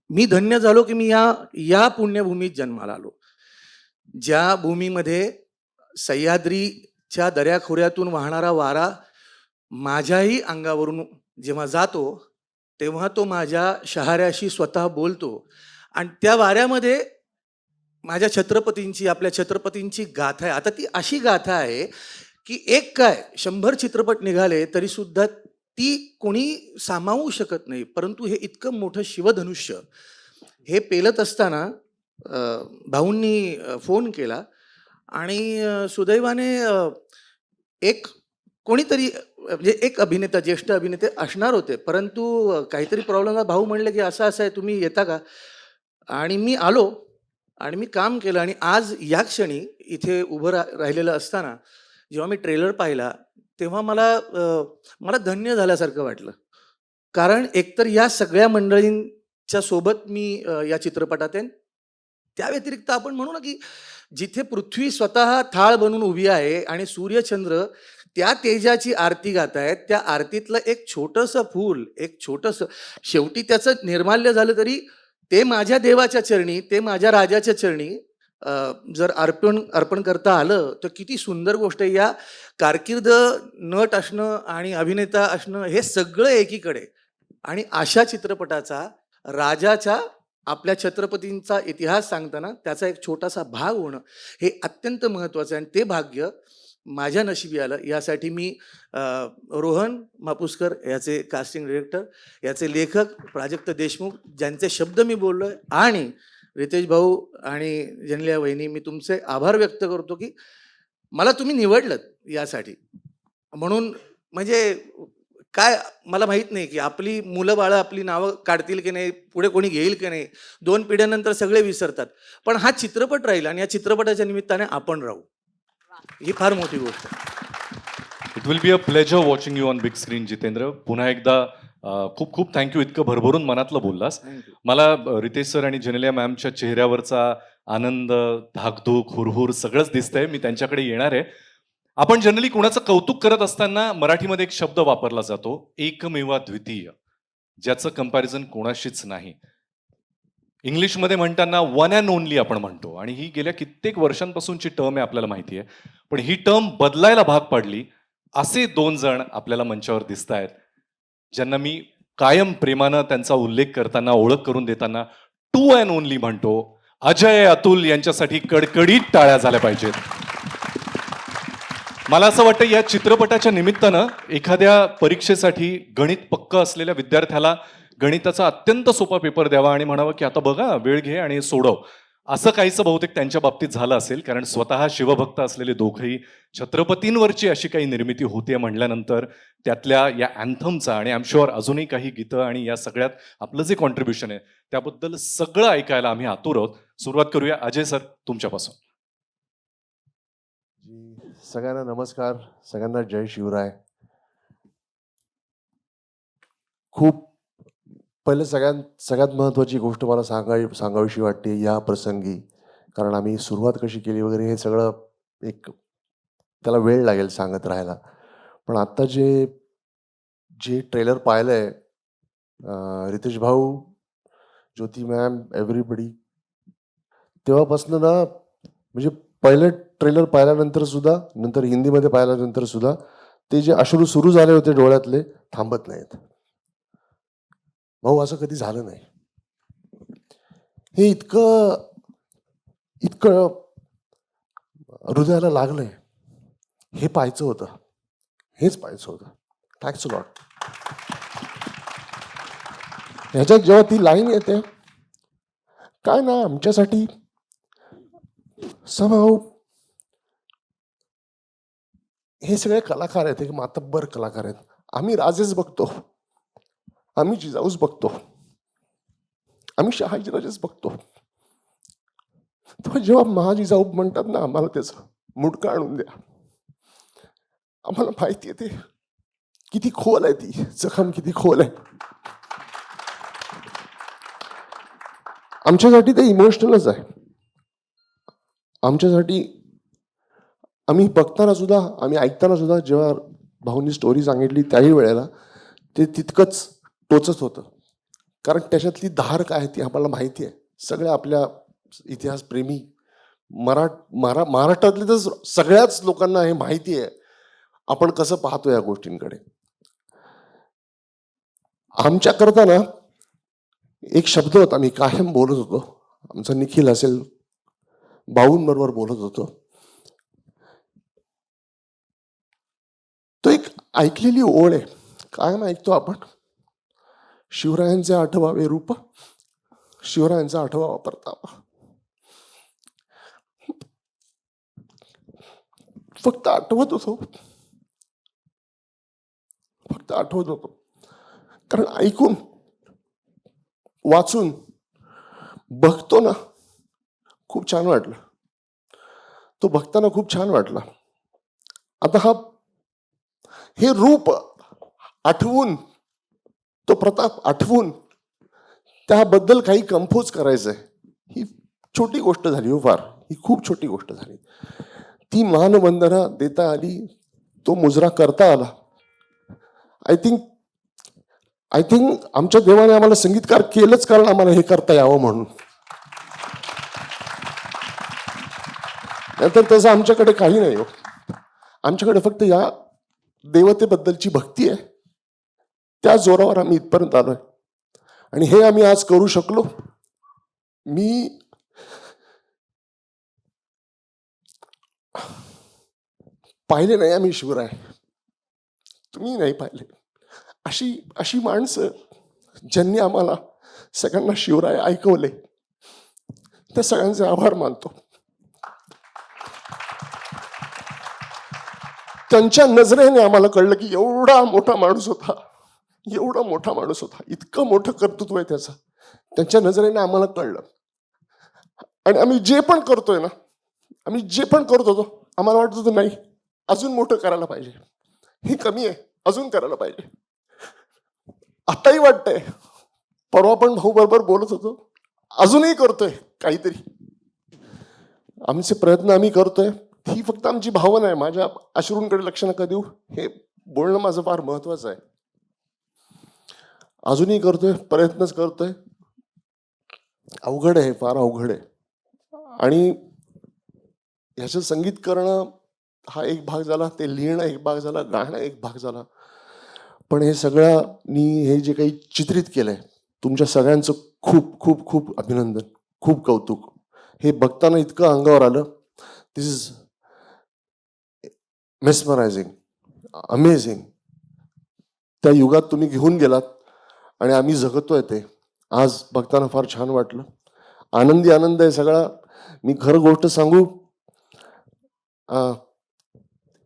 मी धन्य झालो की मी या पुण्यभूमीत जन्माला आलो, ज्या भूमीमध्ये सह्याद्रीच्या दऱ्याखोऱ्यातून वाहणारा वारा माझ्याही अंगावरून जेव्हा जातो तेव्हा तो माझ्या शहाऱ्याशी स्वतः बोलतो, आणि त्या वाऱ्यामध्ये माझ्या छत्रपतींची, आपल्या छत्रपतींची गाथा आहे. आता ती अशी गाथा आहे की एक काय 100 चित्रपट निघाले तरी सुद्धा ती कोणी सामावू शकत नाही. परंतु हे इतकं मोठं शिवधनुष्य हे पेलत असताना भाऊंनी फोन केला, आणि सुदैवाने एक कोणीतरी, म्हणजे एक अभिनेता, ज्येष्ठ अभिनेते असणार होते, परंतु काहीतरी प्रॉब्लेम आहे. भाऊ म्हणले की असं आहे, तुम्ही येता का? आणि मी आलो आणि मी काम केलं, आणि आज या क्षणी इथे उभं राहिलेलं असताना जेव्हा मी ट्रेलर पाहिला तेव्हा मला धन्य झाल्यासारखं वाटलं. कारण एकतर या सगळ्या मंडळींच्या सोबत मी या चित्रपटात आहे. त्या व्यतिरिक्त आपण म्हणू ना की जिथे पृथ्वी स्वतः थाळ बनून उभी आहे आणि सूर्यचंद्र त्या तेजाची आरती गात आहेत, त्या आरतीतलं एक छोटंसं फूल, एक छोटंसं, शेवटी त्याचं निर्माल्य झालं तरी ते माझ्या देवाच्या चरणी, ते माझ्या राजाच्या चरणी जर अर्पण करता आलं तर किती सुंदर गोष्ट आहे. या कारकीर्द नट असणं आणि अभिनेता असणं हे सगळं एकीकडे, आणि अशा चित्रपटाचा राजाच्या आपल्या छत्रपतींचा इतिहास सांगताना त्याचा एक छोटासा भाग होणं हे अत्यंत महत्त्वाचं आहे. आणि ते भाग्य माझ्या नशिबी आलं. यासाठी मी रोहन मापुसकर याचे कास्टिंग डिरेक्टर, याचे लेखक प्राजक्त देशमुख ज्यांचे शब्द मी बोललो आहे, आणि रितेश भाऊ आणि जेनेलिया वहिनी, मी तुमचे आभार व्यक्त करतो की मला तुम्ही निवडलं यासाठी. म्हणून म्हणजे काय मला माहीत नाही की आपली मुलं बाळं आपली नावं काढतील की नाही, पुढे कोणी घेईल की नाही, 2 पिढ्यानंतर सगळे विसरतात, पण हा चित्रपट राहील आणि या चित्रपटाच्या निमित्ताने आपण राहू, ही फार मोठी गोष्ट आहे. It will be a pleasure watching you on big screen. Jitendra, पुन्हा एकदा खूप खूप थँक्यू, इतकं भरभरून मनातलं बोललास. मला रितेश सर आणि जेनेलिया मॅमच्या चेहऱ्यावरचा आनंद, धाकधूक, हुरहुर सगळंच दिसतंय. मी त्यांच्याकडे येणार आहे. आपण जनरली कुणाचं कौतुक करत असताना मराठीमध्ये एक शब्द वापरला जातो, एकमेवा द्वितीय, ज्याचं कंपॅरिझन कोणाशीच नाही. इंग्लिशमध्ये म्हणताना वन अँड ओनली आपण म्हणतो, आणि ही गेल्या कित्येक वर्षांपासूनची टर्म आहे, आपल्याला माहिती आहे. पण ही टर्म बदलायला भाग पाडली असे 2 जण आपल्याला मंचावर दिसत आहेत, ज्यांना मी कायम प्रेमानं त्यांचा उल्लेख करताना, ओळख करून देताना टू अँड ओनली म्हणतो. अजय अतुल यांच्यासाठी कडकडीत टाळ्या झाल्या पाहिजेत. मला असं वाटतं या चित्रपटाच्या निमित्तानं एखाद्या परीक्षेसाठी गणित पक्क असलेल्या विद्यार्थ्याला गणिताचा अत्यंत सोपा पेपर द्यावा आणि म्हणावं की आता बघा, वेळ घे आणि सोडव, असं काहीसं बहुतेक त्यांच्या बाबतीत झालं असेल. कारण स्वतः शिवभक्त असलेले दोघंही छत्रपतींवरची अशी काही निर्मिती होते म्हटल्यानंतर त्यातल्या या अँथमचा, आणि आय एम शुअर अजूनही काही गीतं आणि या सगळ्यात आपलं जे कॉन्ट्रीब्युशन आहे त्याबद्दल सगळं ऐकायला आम्ही आतुर आहोत. सुरुवात करूया अजय सर तुमच्यापासून. सगळ्यांना नमस्कार, सगळ्यांना जय शिवराय. खूप पहिलं सगळ्यात महत्त्वाची गोष्ट मला सांगावीशी वाटते या प्रसंगी, कारण आम्ही सुरुवात कशी केली वगैरे हे सगळं एक त्याला वेळ लागेल सांगत राहायला. पण आत्ता जे ट्रेलर पाहिलंय, रितेश भाऊ, ज्योती मॅम, एव्हरीबडी, तेव्हापासून ना, म्हणजे पहिलं ट्रेलर पाहिल्यानंतर सुद्धा, नंतर हिंदीमध्ये पाहिल्यानंतर सुद्धा ते जे अश्रू सुरू झाले होते डोळ्यातले थांबत नाहीत. भाऊ, असं कधी झालं नाही. हे इतकं हृदयाला लागलंय. हे पाहायचं होतं, हेच पाहायचं होतं. Thanks a lot. ह्याच्यात जेव्हा ती लाईन येते, काय ना, आमच्यासाठी समहाऊ हे सगळे कलाकार आहेत, एक मातब्बर कलाकार आहेत. आम्ही राजेच बघतो, आम्ही जिजाऊच बघतो, आम्ही शहाजीराजेच बघतो. तेव्हा जेव्हा महाजिजाऊ म्हणतात ना, आम्हाला त्याचं मुडकं आणून द्या, आम्हाला माहिती आहे ते किती खोल आहे, ती जखम किती खोल आहे. आमच्यासाठी ते इमोशनलच आहे. आमच्यासाठी आम्ही बघताना सुद्धा, आम्ही ऐकताना सुद्धा, जेव्हा भाऊंनी स्टोरी सांगितली त्याही वेळेला ते तितकंच टोचत होतं. कारण त्याच्यातली धार काय आहे ती आम्हाला माहिती आहे. सगळ्या आपल्या इतिहासप्रेमी महाराष्ट्रातले तर सगळ्याच लोकांना हे माहिती आहे, आपण कसं पाहतो या गोष्टींकडे. आमच्या करता ना एक शब्द होता, मी कायम बोलत होतो, आमचा निखिल असेल, भाऊंबरोबर बोलत होतो, तो एक ऐकलेली ओळ आहे, कायम ऐकतो आपण, शिवरायांचे आठवावे रूप, शिवरायांचा आठवावा परतावा. फक्त आठवत होतो, फक्त आठवत होतो. कारण ऐकून, वाचून, बघतो ना, खूप छान वाटलं. तो बघताना खूप छान वाटला. आता हे रूप आठवून तो प्रताप आठवून त्याबद्दल काही कंपोज करायचं आहे. ही छोटी गोष्ट झाली हो फार, ही खूप छोटी गोष्ट झाली. ती मानवंदना देता आली, तो मुजरा करता आला. आय थिंक आमच्या देवाने आम्हाला संगीतकार केलंच कारण आम्हाला हे करता यावं म्हणून. नंतर तसं आमच्याकडे काही नाही हो. आमच्याकडे फक्त या देवतेबद्दलची भक्ती आहे. त्या जोरावर आम्ही इथपर्यंत आलोय आणि हे आम्ही आज करू शकलो. मी पाहिले नाही आम्ही शिवराय, तुम्ही नाही पाहिले. अशी माणसं ज्यांनी आम्हाला सगळ्यांना शिवराय ऐकवले, त्या सगळ्यांचे आभार मानतो. त्यांच्या नजरेने आम्हाला कळलं की एवढा मोठा माणूस होता, एवढा मोठा माणूस होता, इतकं मोठं कर्तृत्व आहे त्याचं. त्यांच्या नजरेने आम्हाला कळलं. आणि आम्ही जे पण करतोय ना, आम्ही जे पण करत होतो, आम्हाला वाटत होतं नाही अजून मोठं करायला पाहिजे, हे कमी आहे, अजून करायला पाहिजे. आताही वाटतंय, परवा पण भाऊ बरोबर बोलत होतो, अजूनही करतोय काहीतरी. आमचे प्रयत्न आम्ही करतोय, ही फक्त आमची भावना आहे. माझ्या अश्रूंकडे लक्ष नका देऊ, हे बोलणं माझं फार महत्वाचं आहे. अजूनही करतोय, प्रयत्नच करतोय. अवघड आहे, फार अवघड आहे. आणि ह्याचं संगीत करणं हा एक भाग झाला, ते लिहिणं एक भाग झाला, गाणं एक भाग झाला. पण हे सगळ्यांनी हे जे काही चित्रित केलंय, तुमच्या सगळ्यांचं खूप खूप खूप अभिनंदन, खूप कौतुक. हे बघताना इतकं अंगावर आलं. दिस इज मेस्मरायझिंग, अमेझिंग. त्या युगात तुम्ही घेऊन गेलात आणि आम्ही जगतोय ते. आज बघताना फार छान वाटलं. आनंदी आनंद आहे सगळा. मी खरं गोष्ट सांगू,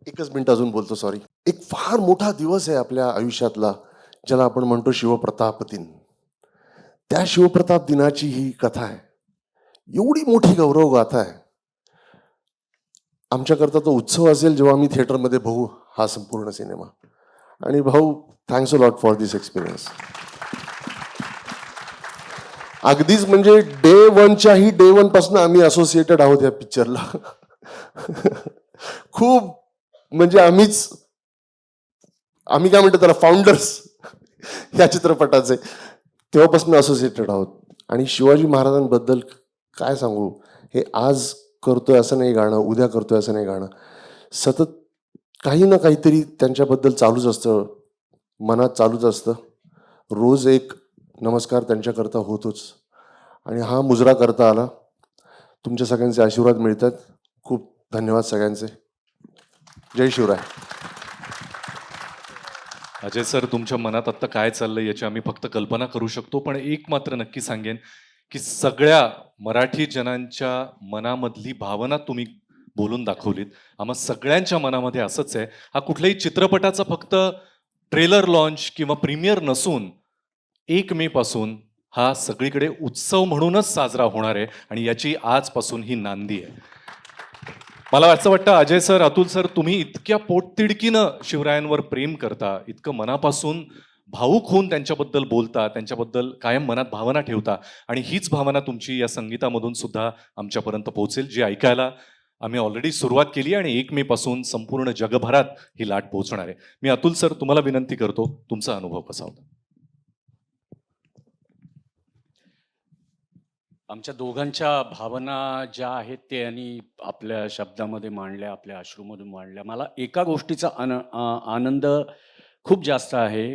एकच मिनिट अजून बोलतो, सॉरी. एक फार मोठा दिवस आहे आपल्या आयुष्यातला, ज्याला आपण म्हणतो शिवप्रताप दिन. त्या शिवप्रताप दिनाची ही कथा आहे. एवढी मोठी गौरव गाथा आहे. आमच्याकरता तो उत्सव असेल जेव्हा आम्ही थिएटरमध्ये बघू हा संपूर्ण सिनेमा. आणि भाऊ, thanks a lot for this experience. अगदीच म्हणजे डे वनच्याही डे वन पासून आम्ही असोसिएटेड आहोत या पिक्चरला. खूप म्हणजे आम्ही काय म्हणतो त्याला, फाउंडर्स या चित्रपटाचे, तेव्हापासून असोसिएटेड आहोत. आणि शिवाजी महाराजांबद्दल काय सांगू, हे आज करतोय असं नाही गाणं, उद्या करतोय असं नाही गाणं, सतत काही ना काहीतरी त्यांच्याबद्दल चालूच असतं, मनात चालूच असतं. रोज एक नमस्कार त्यांच्याकरता होतोच. आणि हा मुजरा करता आला. तुमच्या सगळ्यांचे आशीर्वाद मिळतात. खूप धन्यवाद सगळ्यांचे. जय शिवराय. अजय सर, तुमच्या मनात आत्ता काय चाललंय याची आम्ही फक्त कल्पना करू शकतो. पण एक मात्र नक्की सांगेन की सगळ्या मराठी जनांच्या मनामधली भावना तुम्ही बोलून दाखवलीत. आम्हा सगळ्यांच्या मनामध्ये असंच आहे. हा कुठल्याही चित्रपटाचा फक्त ट्रेलर लॉन्च किंवा प्रीमियर नसून 1 मे पासून हा सगळीकडे उत्सव म्हणूनच साजरा होणार आहे. आणि याची आजपासून ही नांदी आहे. मला असं वाटतं अजय सर, अतुल सर, तुम्ही इतक्या पोटतिडकीनं शिवरायांवर प्रेम करता, इतकं मनापासून भावूक होऊन त्यांच्याबद्दल बोलता, त्यांच्याबद्दल कायम मनात भावना ठेवता. आणि हीच भावना तुमची या संगीतामधून सुद्धा आमच्यापर्यंत पोहोचेल, जी ऐकायला आम्ही ऑलरेडी सुरुवात केली आणि 1 मे पासून संपूर्ण जगभरात ही लाट पोहोचणार आहे. मी अतुल सर तुम्हाला विनंती करतो, तुमचा अनुभव कसा होता? आमच्या दोघांच्या भावना ज्या आहेत ते यांनी आपल्या शब्दामध्ये मांडल्या, आपल्या अश्रूमधून मांडल्या. मला एका गोष्टीचा आनंद खूप जास्त आहे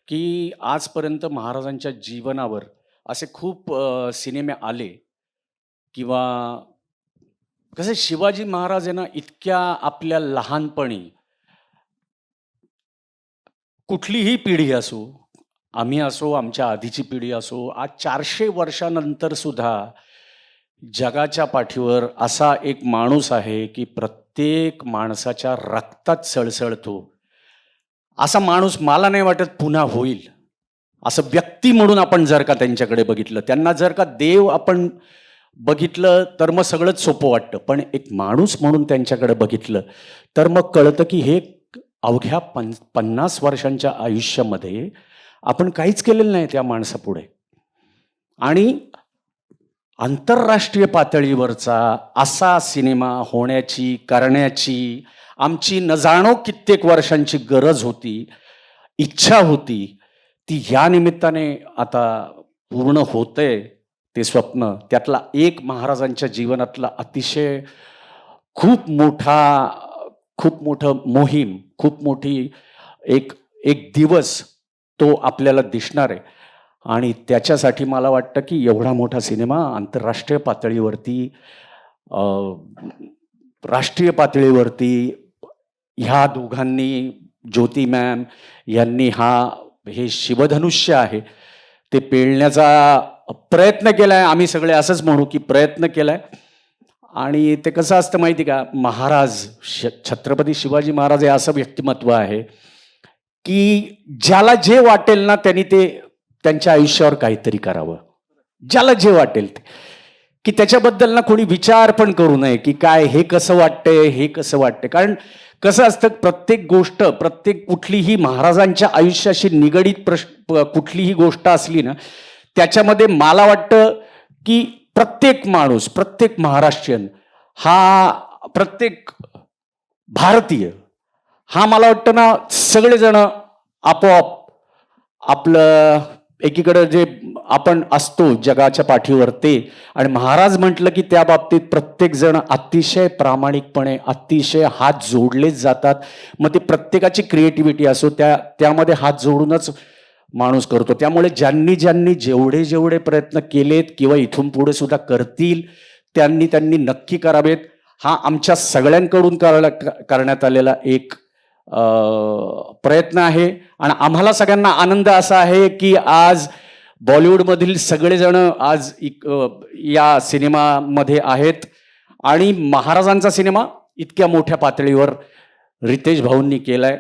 की आजपर्यंत महाराजांच्या जीवनावर असे खूप सिनेमे आले, किंवा कसे शिवाजी महाराज आहे ना, इतक्या आपल्या लहानपणी कुठलीही पिढी असो, आम्ही असो, आमच्या आधीची पिढी असो, आज 400 वर्षानंतर सुद्धा जगाच्या पाठीवर असा एक माणूस आहे की प्रत्येक माणसाच्या रक्तात सळसळतो. असा माणूस मला नाही वाटत पुन्हा होईल. असं व्यक्ती म्हणून आपण जर का त्यांच्याकडे बघितलं, त्यांना जर का देव आपण बघितलं तर मग सगळंच सोपं वाटतं. पण एक माणूस म्हणून त्यांच्याकडे बघितलं तर मग कळतं की हे अवघ्या 50 वर्षांच्या आयुष्यामध्ये आपण काहीच केलेलं नाही त्या माणसापुढे. आणि आंतरराष्ट्रीय पातळीवरचा असा सिनेमा होण्याची, करण्याची आमची न जाणो कित्येक वर्षांची गरज होती, इच्छा होती. ती ह्या निमित्ताने आता पूर्ण होतंय ते स्वप्न. त्यातला एक महाराजांच्या जीवनातला अतिशय खूप मोठं मोहीम, खूप मोठी एक एक दिवस तो आपल्याला दिसणार आहे. आणि त्याच्यासाठी मला वाटतं की एवढा मोठा सिनेमा आंतरराष्ट्रीय पातळीवरती, राष्ट्रीय पातळीवरती ह्या दोघांनी, ज्योती मॅम यांनी हे शिवधनुष्य आहे ते पेलण्याचा प्रयत्न केला आहे. आम्ही सगळे असंच म्हणू की प्रयत्न केला आहे. आणि ते कसं असतं माहिती का, महाराज छत्रपती शिवाजी महाराज हे असं व्यक्तिमत्व आहे की ज्याला जे वाटेल ना त्यांनी ते त्यांच्या आयुष्यावर काहीतरी करावं. ज्याला जे वाटेल ते, की त्याच्याबद्दल ना कोणी विचार पण करू नये की काय हे कसं वाटतंय, हे कसं वाटतंय. कारण कसं असतं, प्रत्येक गोष्ट, प्रत्येक कुठलीही महाराजांच्या आयुष्याशी निगडीत कुठलीही गोष्ट असली ना, त्याच्यामध्ये मला वाटतं की प्रत्येक माणूस, प्रत्येक महाराष्ट्रीयन प्रत्येक भारतीय मला वाटतं ना, सगळेजण आपोआप आपलं एकीकडे जे आपण असतो जगाच्या पाठीवर ते, आणि महाराज म्हटलं की त्या बाबतीत प्रत्येक जण अतिशय प्रामाणिकपणे, अतिशय हात जोडलेच जातात. मग ते प्रत्येकाची क्रिएटिव्हिटी असो, त्यामध्ये हात जोडूनच माणूस करतो. त्यामुळे ज्यांनी जेवढे प्रयत्न केलेत किंवा इथून पुढे सुद्धा करतील त्यांनी नक्की करावेत. हा आमच्या सगळ्यांकडून करण्यात आलेला एक प्रयत्न आहे. आणि आम्हाला सगळ्यांना आनंद असा आहे की आज बॉलिवूडमधील सगळेजण आज या सिनेमामध्ये आहेत. आणि महाराजांचा सिनेमा इतक्या मोठ्या पातळीवर रितेश भाऊंनी केलाय.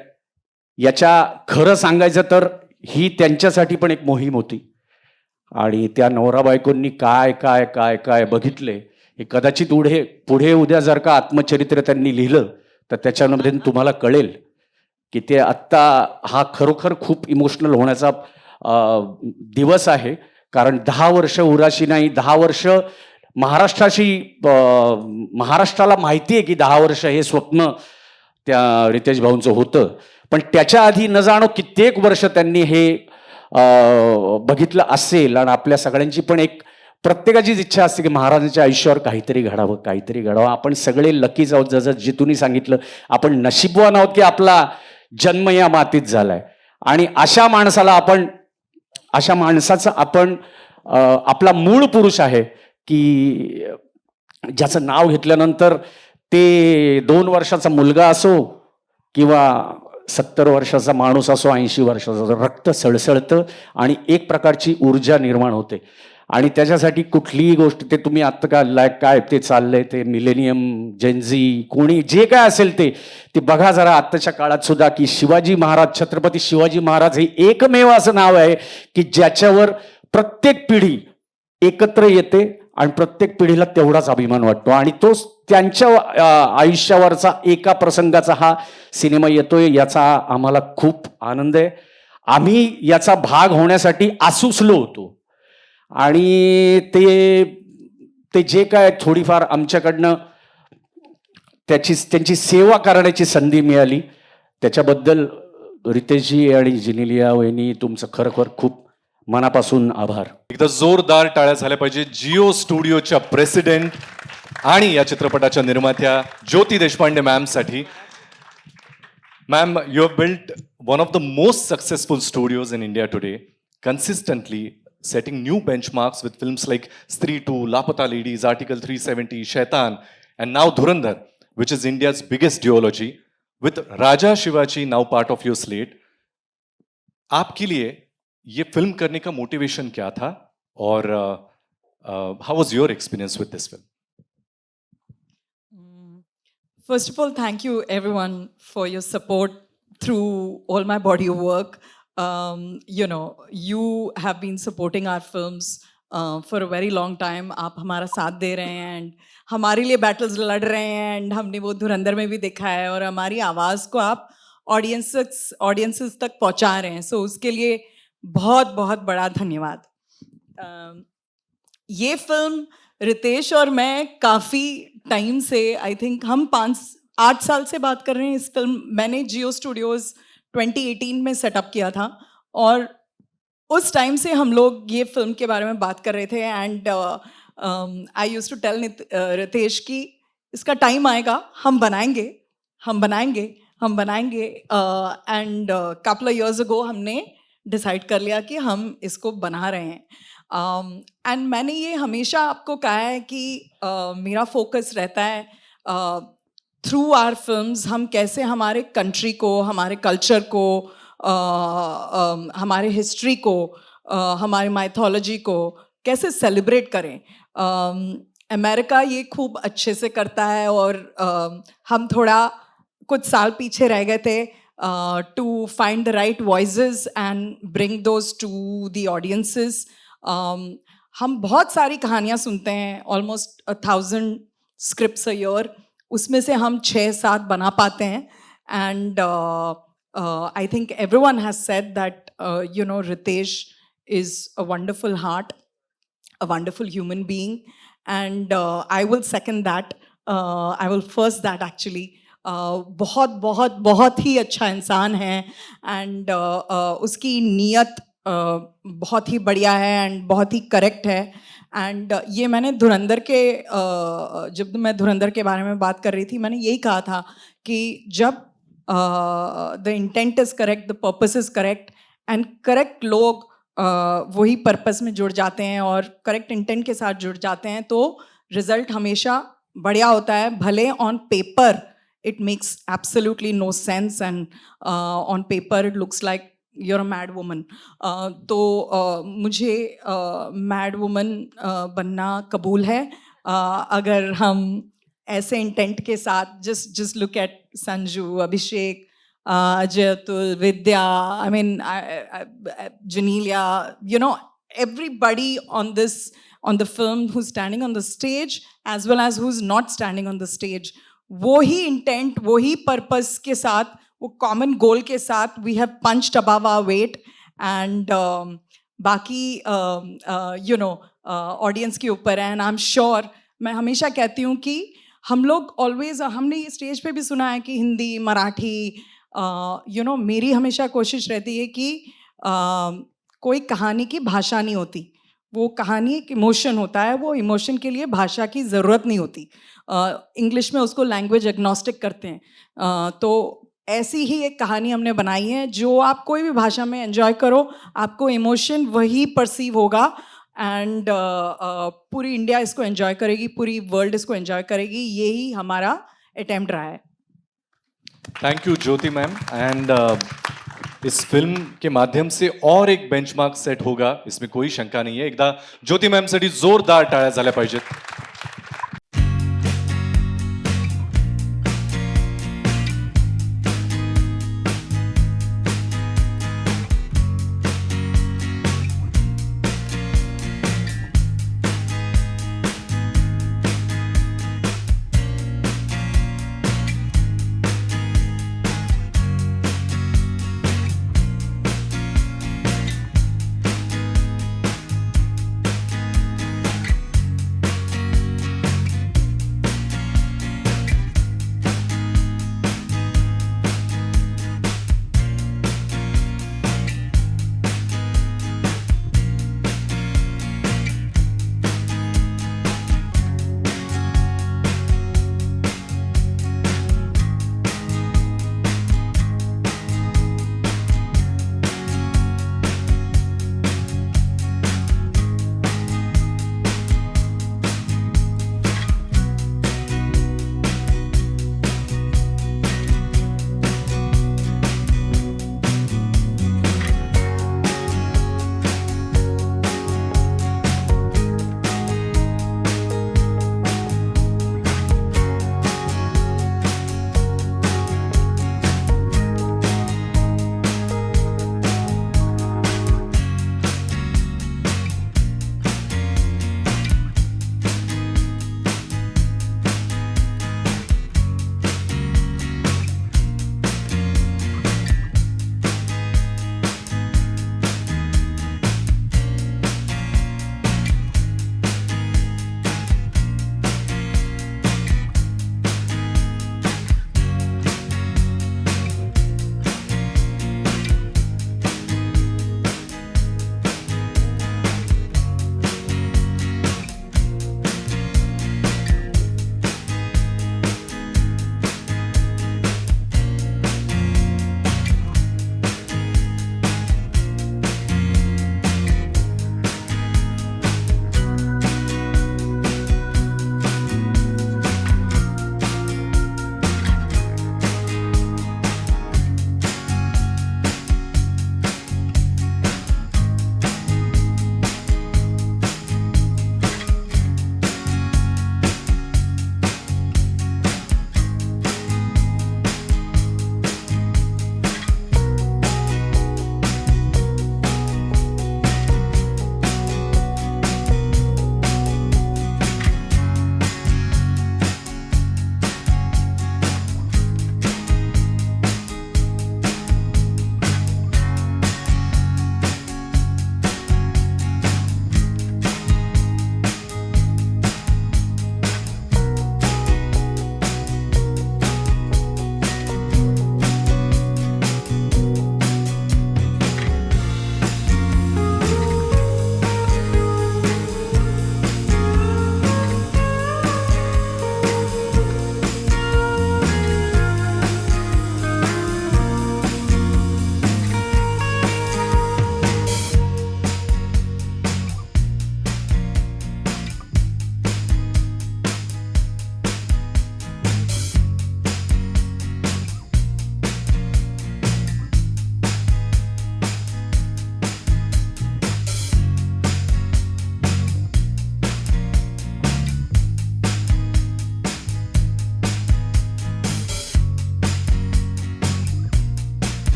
याच्या खरं सांगायचं तर ही त्यांच्यासाठी पण एक मोहीम होती. आणि त्या नवरा बायकोंनी काय काय काय काय बघितले हे कदाचित पुढे उद्या जर का आत्मचरित्र त्यांनी लिहिलं तर त्याच्यामध्ये तुम्हाला कळेल की ते आत्ता हा खरोखर खूप इमोशनल होण्याचा दिवस आहे. कारण 10 वर्ष उराशी नाही, 10 वर्ष महाराष्ट्राला माहिती आहे की 10 वर्ष हे स्वप्न त्या रितेश भाऊंचं होतं. पण त्याच्या आधी न जाणो कित्येक वर्ष त्यांनी हे बघितलं असेल. आणि आपल्या सगळ्यांची पण एक प्रत्येकाचीच इच्छा असते की महाराजांच्या आयुष्यावर काहीतरी घडावं. आपण सगळे लकीच आहोत, जसं जितूनी सांगितलं, आपण नशीबवान आहोत की आपला जन्म या मातीत झालाय. आणि अशा माणसाचं आपण आपला मूळ पुरुष आहे की ज्याचं नाव घेतल्यानंतर ते 2 वर्षाचा मुलगा असो किंवा 70 वर्षाचा माणूस असो, 80 वर्षाचा, रक्त सळसळतं आणि एक प्रकारची ऊर्जा निर्माण होते. आणि त्याच्यासाठी कुठलीही गोष्ट, ते तुम्ही आत्ता काय ते चाललंय ते मिलेनियम, जेनझी, कोणी जे काय असेल ते बघा जरा आत्ताच्या काळात सुद्धा की शिवाजी महाराज, छत्रपती शिवाजी महाराज हे एकमेव असं नाव आहे की ज्याच्यावर प्रत्येक पिढी एकत्र येते आणि प्रत्येक पिढीला तेवढाच अभिमान वाटतो. आणि तो त्यांच्या आयुष्यावरचा एका प्रसंगाचा हा सिनेमा येतोय, याचा आम्हाला खूप आनंद आहे. आम्ही याचा भाग होण्यासाठी आसुसलो होतो. आणि ते जे काय थोडीफार आमच्याकडनं त्यांची सेवा करण्याची संधी मिळाली त्याच्याबद्दल रितेशजी आणि जिनेलिया वहिनी तुमचं खरोखर खूप मनापासून आभार. एकदा जोरदार टाळ्या झाल्या पाहिजे जिओ स्टुडिओच्या प्रेसिडेंट आणि या चित्रपटाच्या निर्मात्या ज्योती देशपांडे मॅम साठी. Ma'am, you have built one of the most successful studios in India today, consistently setting new benchmarks with films like Stree 2, Lapata Ladies, Article 370, Shaitan, and now Dhurandhar, which is India's biggest duology, with Raja Shivaji now part of your slate. आपके लिए ये film करने का motivation क्या था और how was your experience with this film? First of all, thank you everyone for your support through all my body of work. You have been supporting our films for a very long time. आप हमारा साथ दे रहे हैं end हमारे लिए battles लड़ रहे हैं एंड हमने वो धुरंधर में भी देखा है और हमारी आवाज़ को आप ऑडियंसेस तक पहुंचा रहे हैं. सो उसके लिए बहुत बहुत बड़ा धन्यवाद। ये फिल्म रितेश और मैं काफ़ी टाइम से, आई थिंक हम 5-8 साल से बात कर रहे हैं इस फिल्म। मैंने जियो स्टूडियोज़ 2018 में सेटअप किया था और उस टाइम से हम लोग ये फिल्म के बारे में बात कर रहे थे। And I used to tell Riteish कि इसका टाइम आएगा, हम बनाएंगे हम बनाएंगे हम बनाएंगे। End couple of years ago हमने डिसाइड कर लिया कि हम इसको बना रहे हैं। एंड मैंने ये हमेशा आपको कहा है कि मेरा फोकस रहता है थ्रू आवर फिल्म्स हम कैसे हमारे कंट्री को, हमारे कल्चर को, हमारे हिस्ट्री को, हमारे माइथोलॉजी को कैसे सेलिब्रेट करें। अमेरिका ये खूब अच्छे से करता है और हम थोड़ा कुछ साल पीछे रह गए थे to find the right voices and bring those to the audiences. हम बहुत सारी कहानियाँ सुनते हैं, ऑलमोस्ट 1000 स्क्रिप्ट्स अ ईयर, उसमें से हम 6-7 बना पाते हैं। End I think everyone has said that, Ritesh is a wonderful heart, a wonderful human being. And I will second that. I will first that actually. बहुत बहुत बहुत ही अच्छा इंसान है एंड उसकी नीयत बहुत ही बढ़िया है एंड बहुत ही करेक्ट है। एंड ये मैंने धुरंधर के जब मैं धुरंधर के बारे में बात कर रही थी, मैंने यही कहा था कि जब the intent is correct, the purpose is correct end correct लोग वही पर्पस में जुड़ जाते हैं और करेक्ट इंटेंट के साथ जुड़ जाते हैं तो रिजल्ट हमेशा बढ़िया होता है। भले on paper it makes absolutely no sense and on paper it looks like you're a mad woman. तो मुझे mad woman बनना कबूल है अगर हम ऐसे इंटेंट के साथ just look at Sanju, Abhishek, Ajay, Atul, Vidya, I mean Janelia, everybody on the film who's standing on the stage as well as who's not standing on the stage, वो ही intent, वो ही पर्पस के साथ, वो कॉमन गोल के साथ we have punched above our weight. And बाकी audience के ऊपर है। एंड आई एम श्योर, मैं हमेशा कहती हूँ कि हम लोग ऑलवेज, हमने ये स्टेज पे भी सुना है कि हिंदी, मराठी, मेरी हमेशा कोशिश रहती है कि कोई कहानी की भाषा नहीं होती, वो कहानी एक इमोशन होता है, वो इमोशन के लिए भाषा की ज़रूरत नहीं होती। इंग्लिश में उसको लैंग्वेज एग्नोस्टिक करते हैं। तो ऐसी ही एक कहानी हमने बनाई है जो आप कोई भी भाषा में एंजॉय करो, आपको इमोशन वही परसीव होगा एंड पूरी इंडिया इसको एंजॉय करेगी, पूरी वर्ल्ड इसको एंजॉय करेगी। यही हमारा अटेम्प्ट रहा है। Thank you Jyoti ma'am. And इस फिल्म के माध्यम से और एक बेंचमार्क सेट होगा, इसमें कोई शंका नहीं है। एकदा ज्योति मॅमसाठी जोरदार टाळ्या झाल्या पाहिजेत।